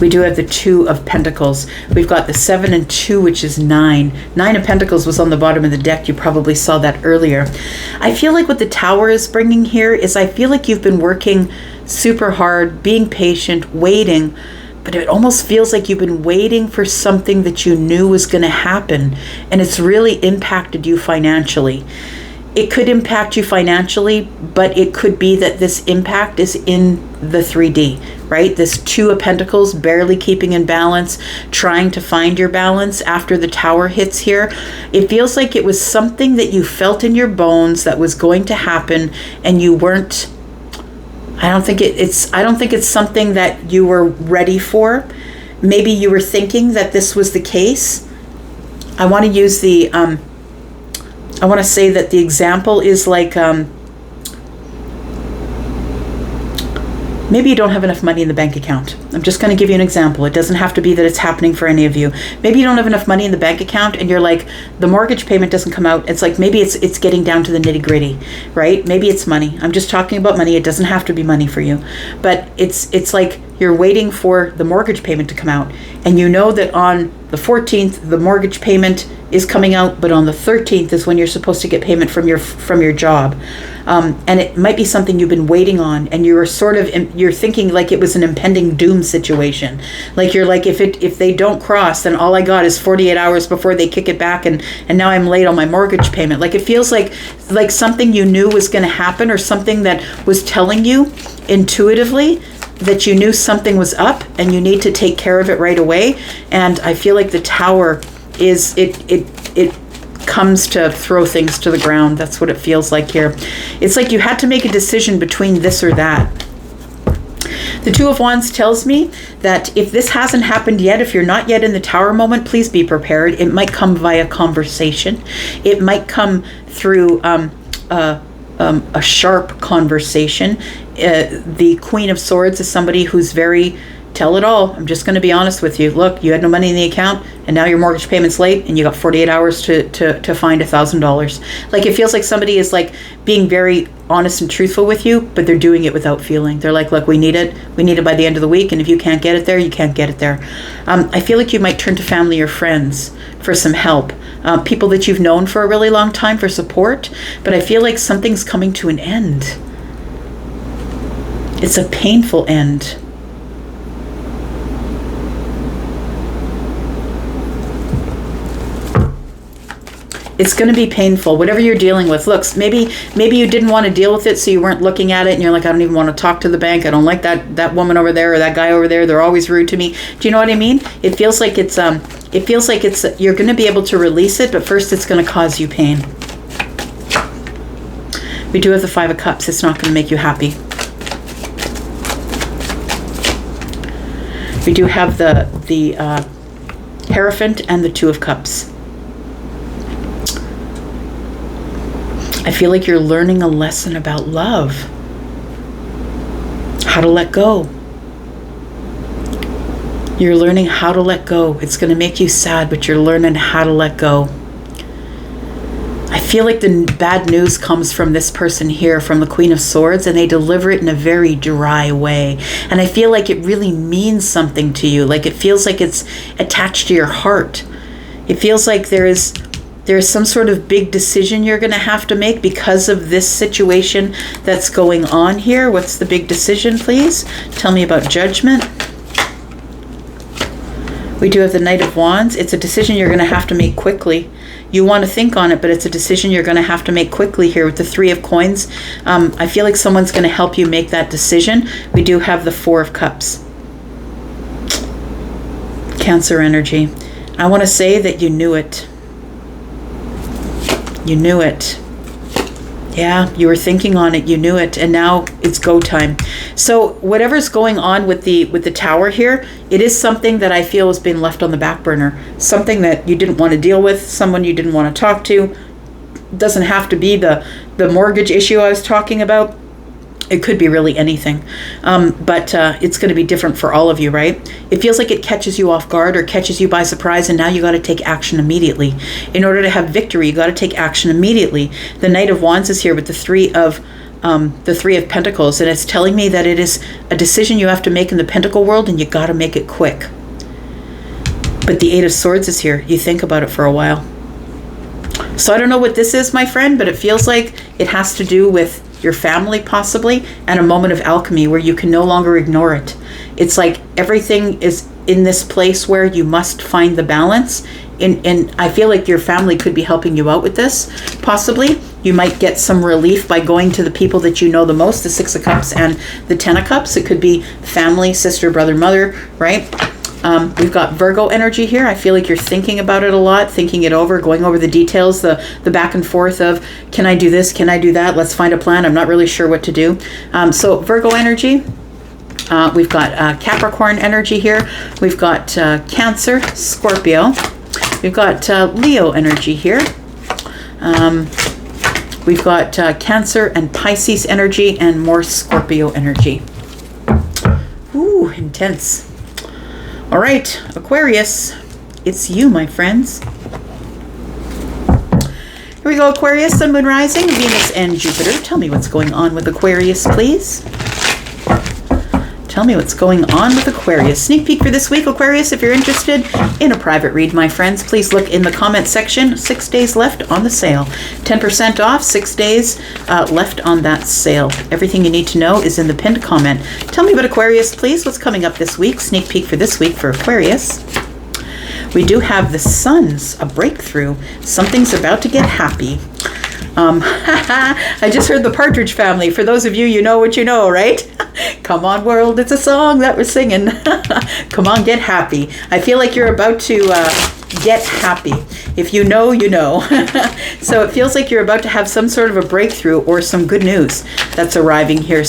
We do have the 2 of Pentacles. We've got the 7 and 2, which is 9. 9 of Pentacles was on the bottom of the deck. You probably saw that earlier. I feel like what the Tower is bringing here is I feel like you've been working super hard, being patient, waiting, but it almost feels like you've been waiting for something that you knew was going to happen, and it's really impacted you financially. It could impact you financially, but it could be that this impact is in the 3D, right? This 2 of Pentacles, barely keeping in balance, trying to find your balance after the Tower hits here. It feels like it was something that you felt in your bones that was going to happen, and you weren't. I don't think it's something that you were ready for. Maybe you were thinking that this was the case. I want to use the I want to say that the example is like, maybe you don't have enough money in the bank account. I'm just going to give you an example. It doesn't have to be that it's happening for any of you. Maybe you don't have enough money in the bank account and you're like, the mortgage payment doesn't come out. It's like, maybe it's getting down to the nitty gritty, right? Maybe it's money. I'm just talking about money. It doesn't have to be money for you, but it's like you're waiting for the mortgage payment to come out, and you know that on the 14th, the mortgage payment is coming out, but on the 13th is when you're supposed to get payment from your job. And it might be something you've been waiting on, and you're you're thinking like it was an impending doom situation. Like you're like, if they don't cross, then all I got is 48 hours before they kick it back, and now I'm late on my mortgage payment. Like it feels like something you knew was going to happen, or something that was telling you intuitively that you knew something was up and you need to take care of it right away. And I feel like the Tower is it comes to throw things to the ground. That's what it feels like here. It's like you had to make a decision between this or that. The Two of Wands tells me that if this hasn't happened yet, if you're not yet in the Tower moment, please be prepared. It might come via conversation. It might come through a sharp conversation. The Queen of Swords is somebody who's very tell it all. I'm just going to be honest with you. Look, you had no money in the account, and now your mortgage payment's late, and you got 48 hours to find $1,000. Like it feels like somebody is like being very honest and truthful with you, but they're doing it without feeling. They're like, look, we need it by the end of the week, and if you can't get it there, you can't get it there. I feel like you might turn to family or friends for some help. People that you've known for a really long time for support, but I feel like something's coming to an end. It's a painful end. It's going to be painful, whatever you're dealing with. Look, maybe you didn't want to deal with it, so you weren't looking at it, and you're like, I don't even want to talk to the bank. I don't like that woman over there or that guy over there. They're always rude to me. Do you know what I mean? It feels like it's you're going to be able to release it, but first it's going to cause you pain. We do have the Five of Cups. It's not going to make you happy. We do have the Hierophant and the Two of Cups. I feel like you're learning a lesson about love. How to let go. You're learning how to let go. It's going to make you sad, but you're learning how to let go. I feel like the bad news comes from this person here, from the Queen of Swords, and they deliver it in a very dry way. And I feel like it really means something to you. Like it feels like it's attached to your heart. It feels like there's some sort of big decision you're going to have to make because of this situation that's going on here. What's the big decision, please? Tell me about Judgment. We do have the Knight of Wands. It's a decision you're going to have to make quickly. You want to think on it, but it's a decision you're going to have to make quickly here with the Three of Coins. I feel like someone's going to help you make that decision. We do have the Four of Cups. Cancer energy. I want to say that you knew it. You knew it. Yeah, you were thinking on it. You knew it, and now it's go time. So whatever's going on with the Tower here, it is something that I feel has been left on the back burner. Something that you didn't want to deal with. Someone you didn't want to talk to. Doesn't have to be the mortgage issue I was talking about. It could be really anything, but it's going to be different for all of you, right? It feels like it catches you off guard or catches you by surprise, and now you got to take action immediately. In order to have victory, you got to take action immediately. The Knight of Wands is here with the Three of Pentacles, and it's telling me that it is a decision you have to make in the Pentacle world, and you got to make it quick. But the Eight of Swords is here. You think about it for a while. So I don't know what this is, my friend, but it feels like it has to do with your family possibly, and a moment of alchemy where you can no longer ignore it. It's like everything is in this place where you must find the balance. And I feel like your family could be helping you out with this. Possibly you might get some relief by going to the people that you know the most, the Six of Cups and the Ten of Cups. It could be family, sister, brother, mother, right? We've got Virgo energy here. I feel like you're thinking about it a lot, thinking it over, going over the details, the back and forth of, can I do this? Can I do that? Let's find a plan. I'm not really sure what to do. So Virgo energy. We've got Capricorn energy here. We've got Cancer, Scorpio. We've got Leo energy here. We've got Cancer and Pisces energy and more Scorpio energy. Ooh, intense. All right, Aquarius, it's you, my friends. Here we go, Aquarius, Sun, Moon, Rising, Venus, and Jupiter. Tell me what's going on with Aquarius, please. Tell me what's going on with Aquarius. Sneak peek for this week, Aquarius. If you're interested in a private read, my friends, please look in the comment section. 6 days left on the sale. 10% off, 6 days left on that sale. Everything you need to know is in the pinned comment. Tell me about Aquarius, please. What's coming up this week? Sneak peek for this week for Aquarius. We do have the Sun's a breakthrough. Something's about to get happy. I just heard the Partridge Family. For those of you, you know what you know, right? Come on, world, it's a song that we're singing. Come on, get happy. I feel like you're about to get happy. If you know, you know. So it feels like you're about to have some sort of a breakthrough or some good news that's arriving here.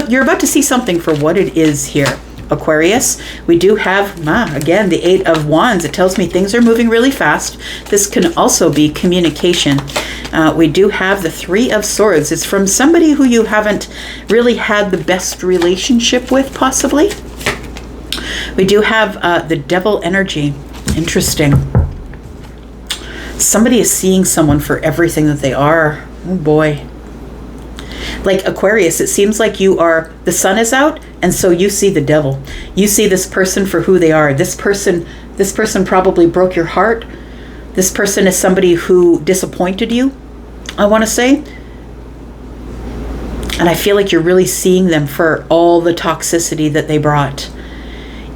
You're about to see something for what it is here. Aquarius, we do have, again, the 8 of Wands. It tells me things are moving really fast. This can also be communication. We do have the 3 of Swords. It's from somebody who you haven't really had the best relationship with, possibly. We do have the Devil energy. Interesting. Somebody is seeing someone for everything that they are. Oh boy. Like Aquarius, it seems like the sun is out, and so you see the devil. You see this person for who they are. This person probably broke your heart. This person is somebody who disappointed you, I want to say. And I feel like you're really seeing them for all the toxicity that they brought.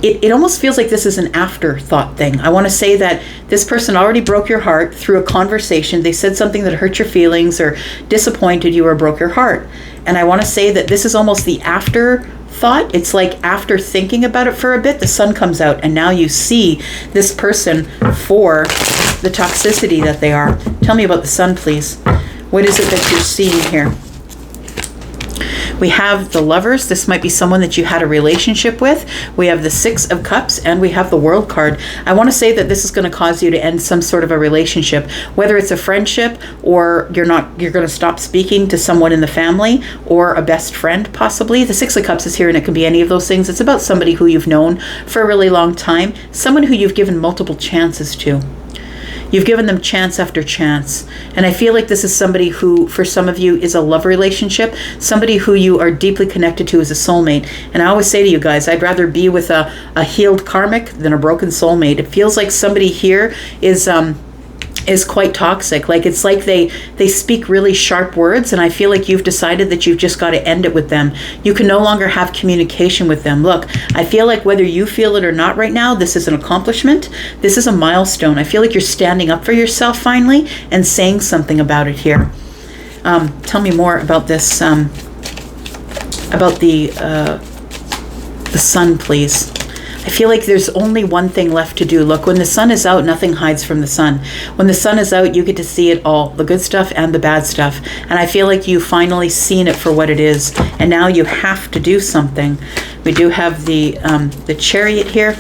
It almost feels like this is an afterthought thing. I want to say that this person already broke your heart through a conversation. They said something that hurt your feelings or disappointed you or broke your heart. And I want to say that this is almost the afterthought. It's like after thinking about it for a bit, the sun comes out and now you see this person for the toxicity that they are. Tell me about the sun, please. What is it that you're seeing here? We have the Lovers. This might be someone that you had a relationship with. We have the 6 of Cups, and we have the World card. I want to say that this is going to cause you to end some sort of a relationship, whether it's a friendship or you're going to stop speaking to someone in the family or a best friend, possibly. The 6 of Cups is here, and it can be any of those things. It's about somebody who you've known for a really long time, someone who you've given multiple chances to. You've given them chance after chance. And I feel like this is somebody who, for some of you, is a love relationship, somebody who you are deeply connected to as a soulmate. And I always say to you guys, I'd rather be with a healed karmic than a broken soulmate. It feels like somebody here is quite toxic. Like it's like they speak really sharp words, and I feel like you've decided that you've just got to end it with them. You can no longer have communication with them. Look, I feel like whether you feel it or not right now, this is an accomplishment. This is a milestone. I feel like you're standing up for yourself finally and saying something about it here. Tell me more about this, about the sun, please. I feel like there's only one thing left to do. Look, when the sun is out, nothing hides from the sun. When the sun is out, you get to see it all, the good stuff and the bad stuff. And I feel like you've finally seen it for what it is. And now you have to do something. We do have the Chariot here.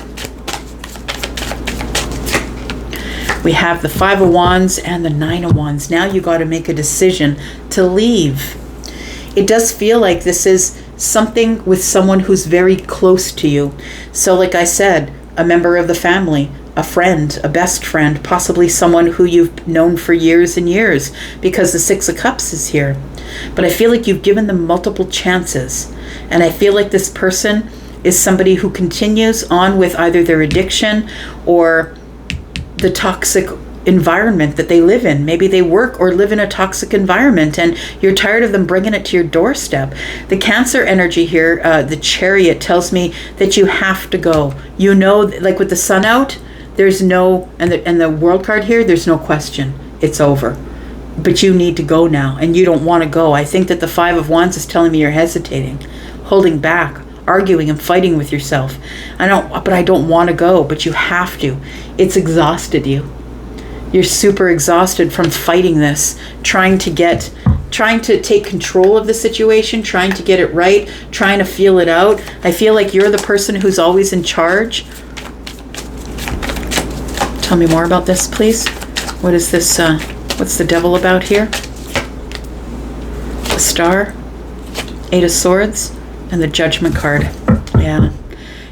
We have the 5 of Wands and the 9 of Wands. Now you got to make a decision to leave. It does feel like this is something with someone who's very close to you. So like I said, a member of the family, a friend, a best friend, possibly someone who you've known for years and years, because the 6 of Cups is here. But I feel like you've given them multiple chances. And I feel like this person is somebody who continues on with either their addiction or the toxic environment that they live in. Maybe they work or live in a toxic environment and you're tired of them bringing it to your doorstep. The Cancer energy here, the Chariot, tells me that you have to go. You know, like with the sun out, there's no, and the World card here, there's no question. It's over. But you need to go now, and you don't want to go. I think that the 5 of Wands is telling me you're hesitating, holding back, arguing and fighting with yourself. I don't want to go, but you have to. It's exhausted you. You're super exhausted from fighting this, trying to take control of the situation, trying to get it right, trying to feel it out. I feel like you're the person who's always in charge. Tell me more about this, please. What is this What's the devil about here? The Star, 8 of Swords, and the Judgment card. Yeah.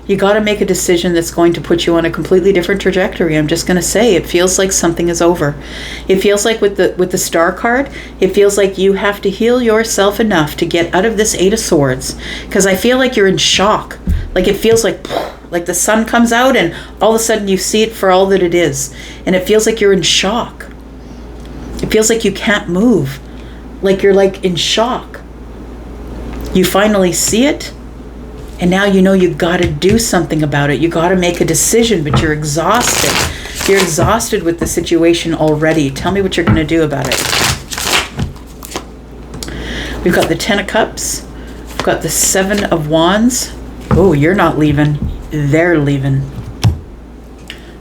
You got to make a decision that's going to put you on a completely different trajectory. I'm just going to say it feels like something is over. It feels like with the Star card, it feels like you have to heal yourself enough to get out of this 8 of Swords, because I feel like you're in shock. Like it feels like the sun comes out and all of a sudden you see it for all that it is, and it feels like you're in shock. It feels like you can't move, like you're like in shock. You finally see it, and now you know you got to do something about it. You got to make a decision, but you're exhausted. You're exhausted with the situation already. Tell me what you're going to do about it. We've got the 10 of Cups. We've got the 7 of Wands. Oh, you're not leaving. They're leaving.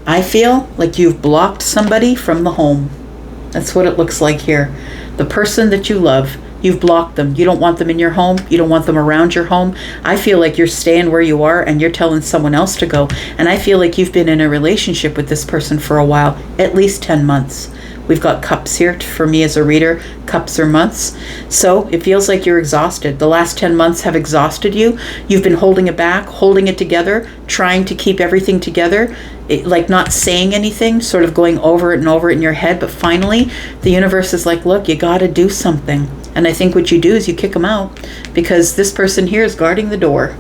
I feel like you've blocked somebody from the home. That's what it looks like here. The person that you love. You've blocked them. You don't want them in your home. You don't want them around your home. I feel like you're staying where you are and you're telling someone else to go. And I feel like you've been in a relationship with this person for a while, at least 10 months. We've got cups here for me as a reader. Cups are months. So it feels like you're exhausted. The last 10 months have exhausted you. You've been holding it back, holding it together, trying to keep everything together, like not saying anything, sort of going over it and over it in your head. But finally, the universe is like, look, you got to do something. And I think what you do is you kick them out, because this person here is guarding the door.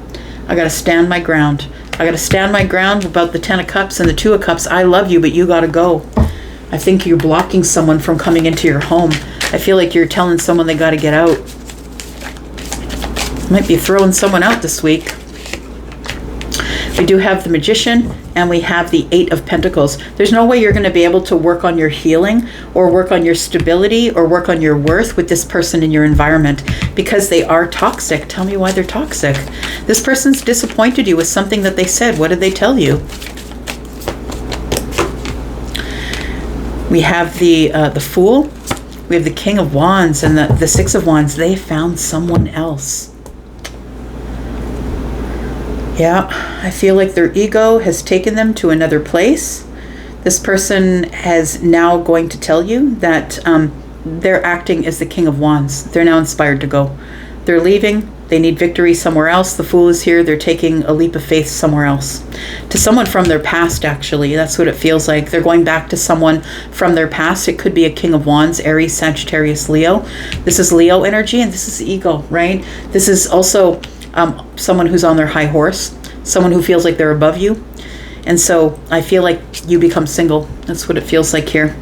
I got to stand my ground. I got to stand my ground about the 10 of Cups and the 2 of Cups. I love you, but you got to go. I think you're blocking someone from coming into your home. I feel like you're telling someone they got to get out. Might be throwing someone out this week. We do have the Magician, and we have the 8 of Pentacles. There's no way you're going to be able to work on your healing or work on your stability or work on your worth with this person in your environment, because they are toxic. Tell me why they're toxic. This person's disappointed you with something that they said. What did they tell you? We have the Fool. We have the King of Wands and the 6 of Wands. They found someone else. Yeah, I feel like their ego has taken them to another place. This person is now going to tell you that they're acting as the King of Wands. They're now inspired to go. They're leaving. They need victory somewhere else. The Fool is here. They're taking a leap of faith somewhere else. To someone from their past, actually. That's what it feels like. They're going back to someone from their past. It could be a King of Wands, Aries, Sagittarius, Leo. This is Leo energy, and this is ego, right? This is also someone who's on their high horse, someone who feels like they're above you. And so I feel like you become single. That's what it feels like here.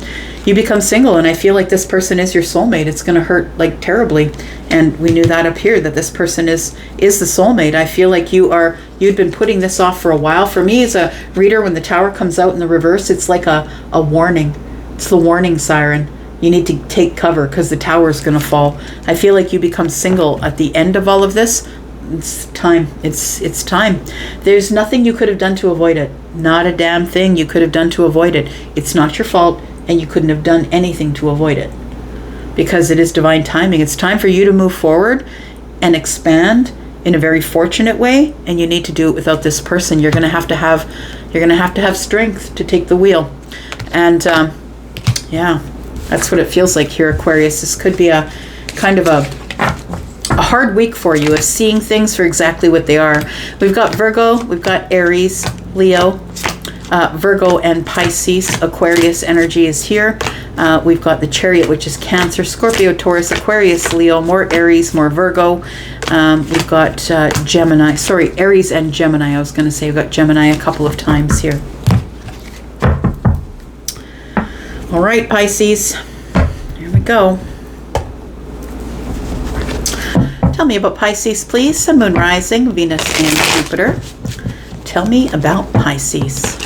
You become single, and I feel like this person is your soulmate. It's going to hurt like terribly. And we knew that up here, that this person is the soulmate. I feel like you'd been putting this off for a while. For me as a reader, when the Tower comes out in the reverse, it's like a warning. It's the warning siren. You need to take cover because the Tower is going to fall. I feel like you become single at the end of all of this. It's time. It's time. There's nothing you could have done to avoid it. Not a damn thing you could have done to avoid it. It's not your fault, and you couldn't have done anything to avoid it, because it is divine timing. It's time for you to move forward and expand in a very fortunate way, and you need to do it without this person. You're going to have to have strength to take the wheel. And yeah, that's what it feels like here, Aquarius. This could be a kind of a hard week for you of seeing things for exactly what they are. We've got Virgo, we've got Aries, Leo, Virgo and Pisces. Aquarius energy is here. We've got the Chariot, which is Cancer, Scorpio, Taurus, Aquarius, Leo, more Aries, more Virgo. We've got Gemini, sorry, Aries and Gemini. I was going to say we've got Gemini a couple of times here. All right, Pisces, here we go. Tell me about Pisces, please. Sun, Moon, Rising, Venus, and Jupiter. Tell me about Pisces.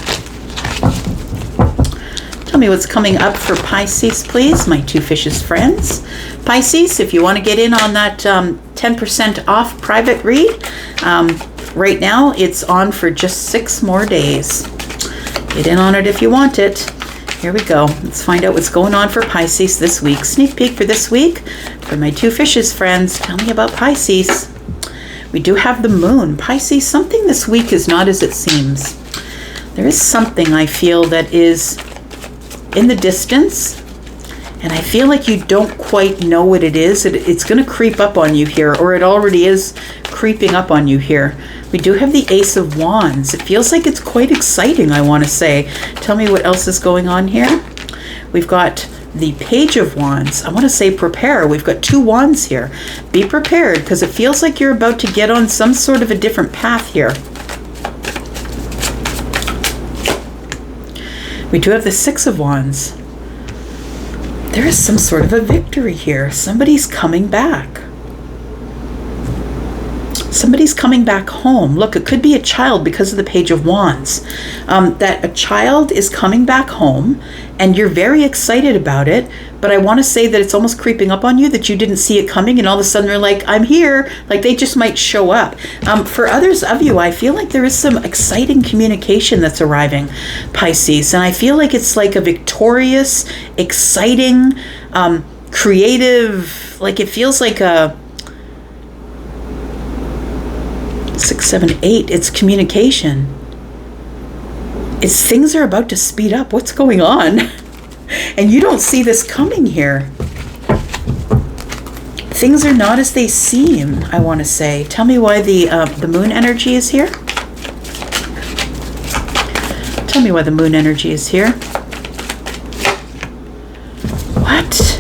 Tell me what's coming up for Pisces, please, my two fishes friends. Pisces, if you want to get in on that 10% off private read, right now it's on for just 6 more days. Get in on it if you want it. Here we go. Let's find out what's going on for Pisces this week. Sneak peek for this week for my two fishes friends. Tell me about Pisces. We do have the moon. Pisces, something this week is not as it seems. There is something I feel that is in the distance, And I feel like you don't quite know what it is. It's going to creep up on you here, or it already is creeping up on you here. We do have the Ace of Wands. It feels like it's quite exciting, I want to say. Tell me what else is going on here. We've got the Page of Wands. I want to say prepare. We've got 2 wands here. Be prepared, because it feels like you're about to get on some sort of a different path here. We do have the 6 of Wands. There is some sort of a victory here. Somebody's coming back. Somebody's coming back home. Look, it could be a child because of the Page of Wands. That a child is coming back home and you're very excited about it. But I want to say that it's almost creeping up on you, that you didn't see it coming, and all of a sudden they're like, I'm here. Like they just might show up. For others of you, I feel like there is some exciting communication that's arriving, Pisces. And I feel like it's like a victorious, exciting, creative, like it feels like a 6, 7, 8. It's communication. It's things are about to speed up. What's going on? And you don't see this coming here. Things are not as they seem, I want to say. Tell me why the moon energy is here. Tell me why the moon energy is here. What?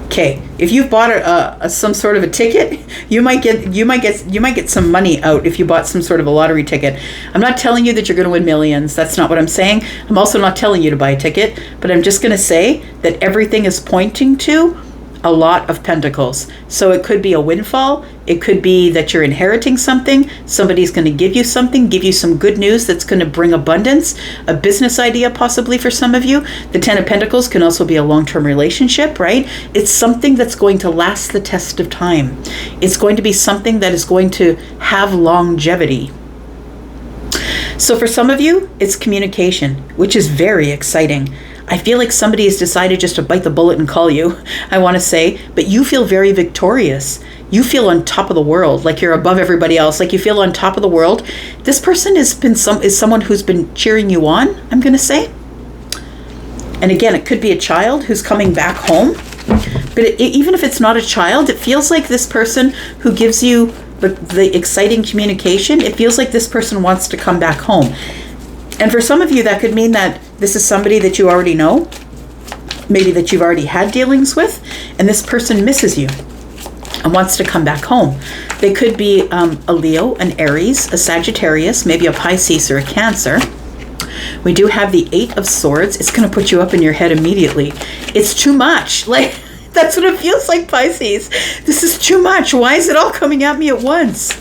Okay, if you've bought some sort of a ticket, you might get some money out if you bought some sort of a lottery ticket. I'm not telling you that you're going to win millions. That's not what I'm saying. I'm also not telling you to buy a ticket, but I'm just going to say that everything is pointing to a lot of pentacles. So it could be a windfall. It could be that you're inheriting something. Somebody's going to give you something, give you some good news that's going to bring abundance, a business idea possibly for some of you. The 10 of Pentacles can also be a long-term relationship, right? It's something that's going to last the test of time. It's going to be something that is going to have longevity. So for some of you, it's communication, which is very exciting. I feel like somebody has decided just to bite the bullet and call you, I want to say, but you feel very victorious. You feel on top of the world, like you're above everybody else, like you feel on top of the world. This person is someone who's been cheering you on, I'm going to say. And again, it could be a child who's coming back home. But even if it's not a child, it feels like this person who gives you the exciting communication, it feels like this person wants to come back home. And for some of you, that could mean that this is somebody that you already know, maybe that you've already had dealings with, and this person misses you and wants to come back home. They could be a Leo, an Aries, a Sagittarius, maybe a Pisces or a Cancer. We do have the 8 of Swords. It's going to put you up in your head immediately. It's too much. Like, that's what it feels like, Pisces. This is too much. Why is it all coming at me at once?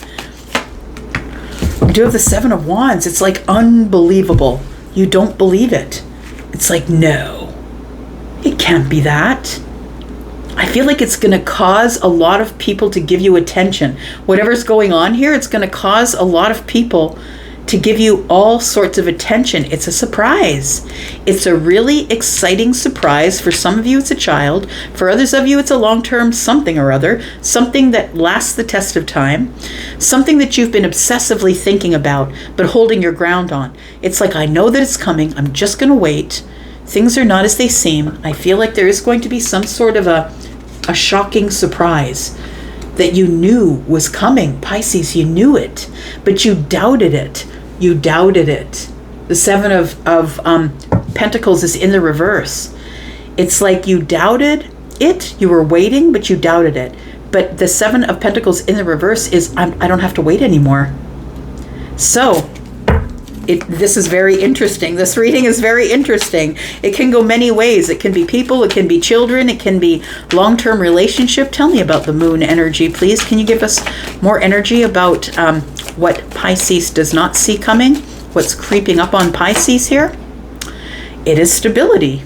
We do have the 7 of Wands. It's like unbelievable. You don't believe it. It's like, no, it can't be that. I feel like it's going to cause a lot of people to give you attention. Whatever's going on here, it's going to cause a lot of people to give you all sorts of attention. It's a surprise. It's a really exciting surprise. For some of you, it's a child. For others of you, it's a long-term something or other, something that lasts the test of time, something that you've been obsessively thinking about, but holding your ground on. It's like, I know that it's coming. I'm just going to wait. Things are not as they seem. I feel like there is going to be some sort of a shocking surprise that you knew was coming. Pisces, you knew it, but you doubted it. You doubted it. The 7 of Pentacles is in the reverse. It's like you doubted it. You were waiting, but you doubted it. But the 7 of Pentacles in the reverse is, I don't have to wait anymore. So this is very interesting. This reading is very interesting. It can go many ways. It can be people, it can be children, it can be long-term relationship. Tell me about the moon energy, please. Can you give us more energy about what Pisces does not see coming? What's creeping up on Pisces here? It is stability.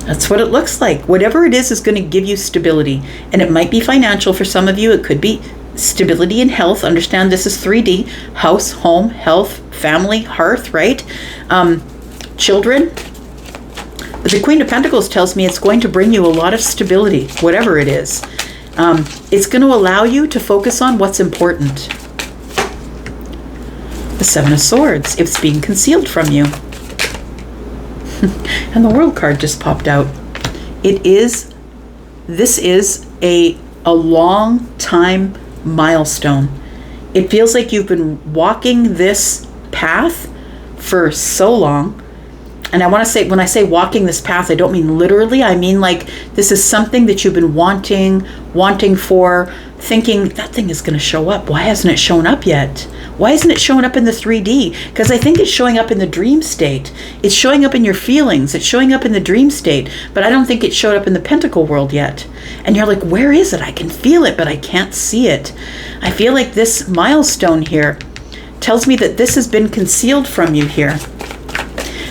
That's what it looks like. Whatever it is going to give you stability. And it might be financial for some of you. It could be stability in health. Understand this is 3D. House, home, health, family, hearth, right? Children. But the Queen of Pentacles tells me it's going to bring you a lot of stability, whatever it is. It's going to allow you to focus on what's important. The 7 of Swords. It's being concealed from you. And the World card just popped out. This is a long time milestone. It feels like you've been walking this path for so long. And I want to say, when I say walking this path, I don't mean literally. I mean like this is something that you've been wanting for, thinking that thing is going to show up. Why hasn't it shown up yet? Why isn't it showing up in the 3D? Because I think it's showing up in the dream state. It's showing up in your feelings. It's showing up in the dream state. But I don't think it showed up in the pentacle world yet. And you're like, where is it? I can feel it, but I can't see it. I feel like this milestone here tells me that this has been concealed from you here.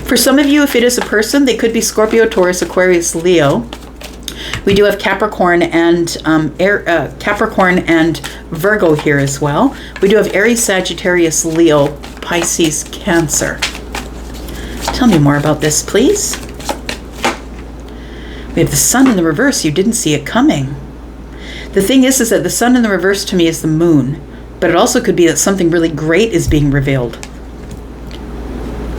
For some of you, if it is a person, they could be Scorpio, Taurus, Aquarius, Leo. We do have Capricorn and Virgo here as well. We do have Aries, Sagittarius, Leo, Pisces, Cancer. Tell me more about this, please. We have the sun in the reverse. You didn't see it coming. The thing is that the sun in the reverse to me is the moon, but it also could be that something really great is being revealed.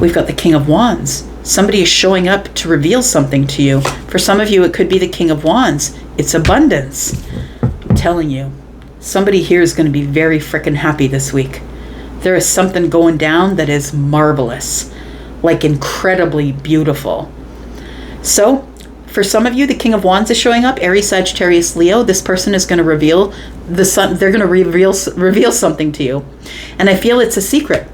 We've got the King of Wands. Somebody is showing up to reveal something to you. For some of you, it could be the King of Wands. It's abundance. I'm telling you, somebody here is going to be very freaking happy this week. There is something going down that is marvelous, like incredibly beautiful. So, for some of you, the King of Wands is showing up. Aries, Sagittarius, Leo. This person is going to reveal the sun. They're going to reveal something to you, and I feel it's a secret.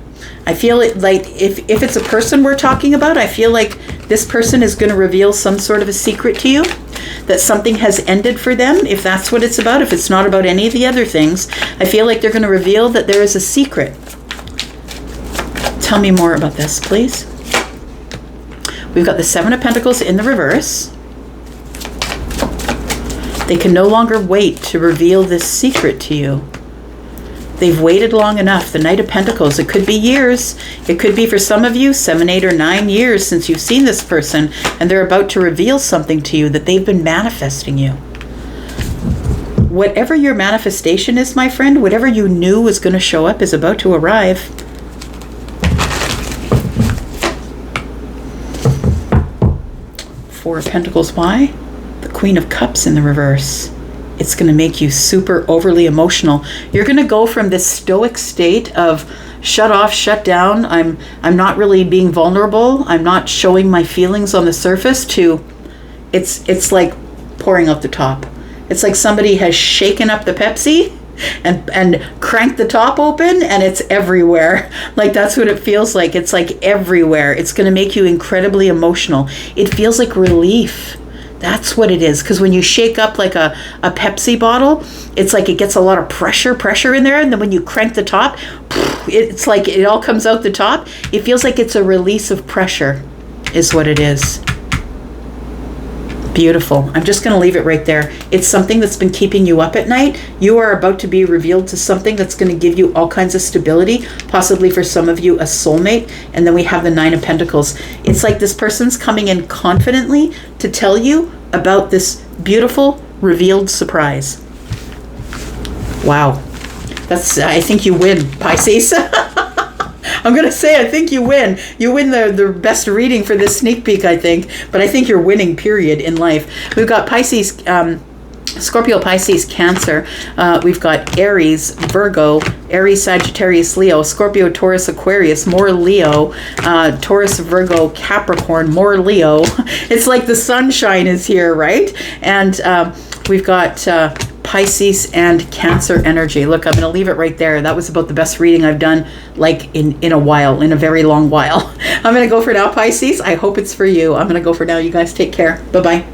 I feel it like if it's a person we're talking about, I feel like this person is going to reveal some sort of a secret to you, that something has ended for them, if that's what it's about. If it's not about any of the other things, I feel like they're going to reveal that there is a secret. Tell me more about this, please. We've got the Seven of Pentacles in the reverse. They can no longer wait to reveal this secret to you. They've waited long enough. The Knight of Pentacles, it could be years. It could be for some of you 7, 8, or 9 years since you've seen this person, and they're about to reveal something to you that they've been manifesting you. Whatever your manifestation is, my friend, whatever you knew was going to show up is about to arrive. Four of Pentacles, why? The Queen of Cups in the reverse. It's going to make you super overly emotional. You're going to go from this stoic state of shut off, shut down. I'm not really being vulnerable. I'm not showing my feelings on the surface to it's like pouring out the top. It's like somebody has shaken up the Pepsi and cranked the top open, and it's everywhere. Like that's what it feels like. It's like everywhere. It's going to make you incredibly emotional. It feels like relief. That's what it is. Because when you shake up like a Pepsi bottle, it's like it gets a lot of pressure in there. And then when you crank the top, it's like it all comes out the top. It feels like it's a release of pressure is what it is. Beautiful. I'm just going to leave it right there. It's something that's been keeping you up at night. You are about to be revealed to something that's going to give you all kinds of stability, possibly for some of you a soulmate. And then we have the Nine of Pentacles. It's like this person's coming in confidently to tell you about this beautiful revealed surprise. Wow. I think you win, Pisces. I'm going to say I think you win. You win the best reading for this sneak peek, I think. But I think you're winning, period, in life. We've got Pisces, Scorpio, Pisces, Cancer. We've got Aries, Virgo, Aries, Sagittarius, Leo, Scorpio, Taurus, Aquarius, more Leo, Taurus, Virgo, Capricorn, more Leo. It's like the sunshine is here, right? And we've got Pisces and Cancer energy. Look, I'm going to leave it right there. That was about the best reading I've done like in a while, in a very long while. I'm going to go for now, Pisces. I hope it's for you. I'm going to go for now. You guys take care. Bye-bye.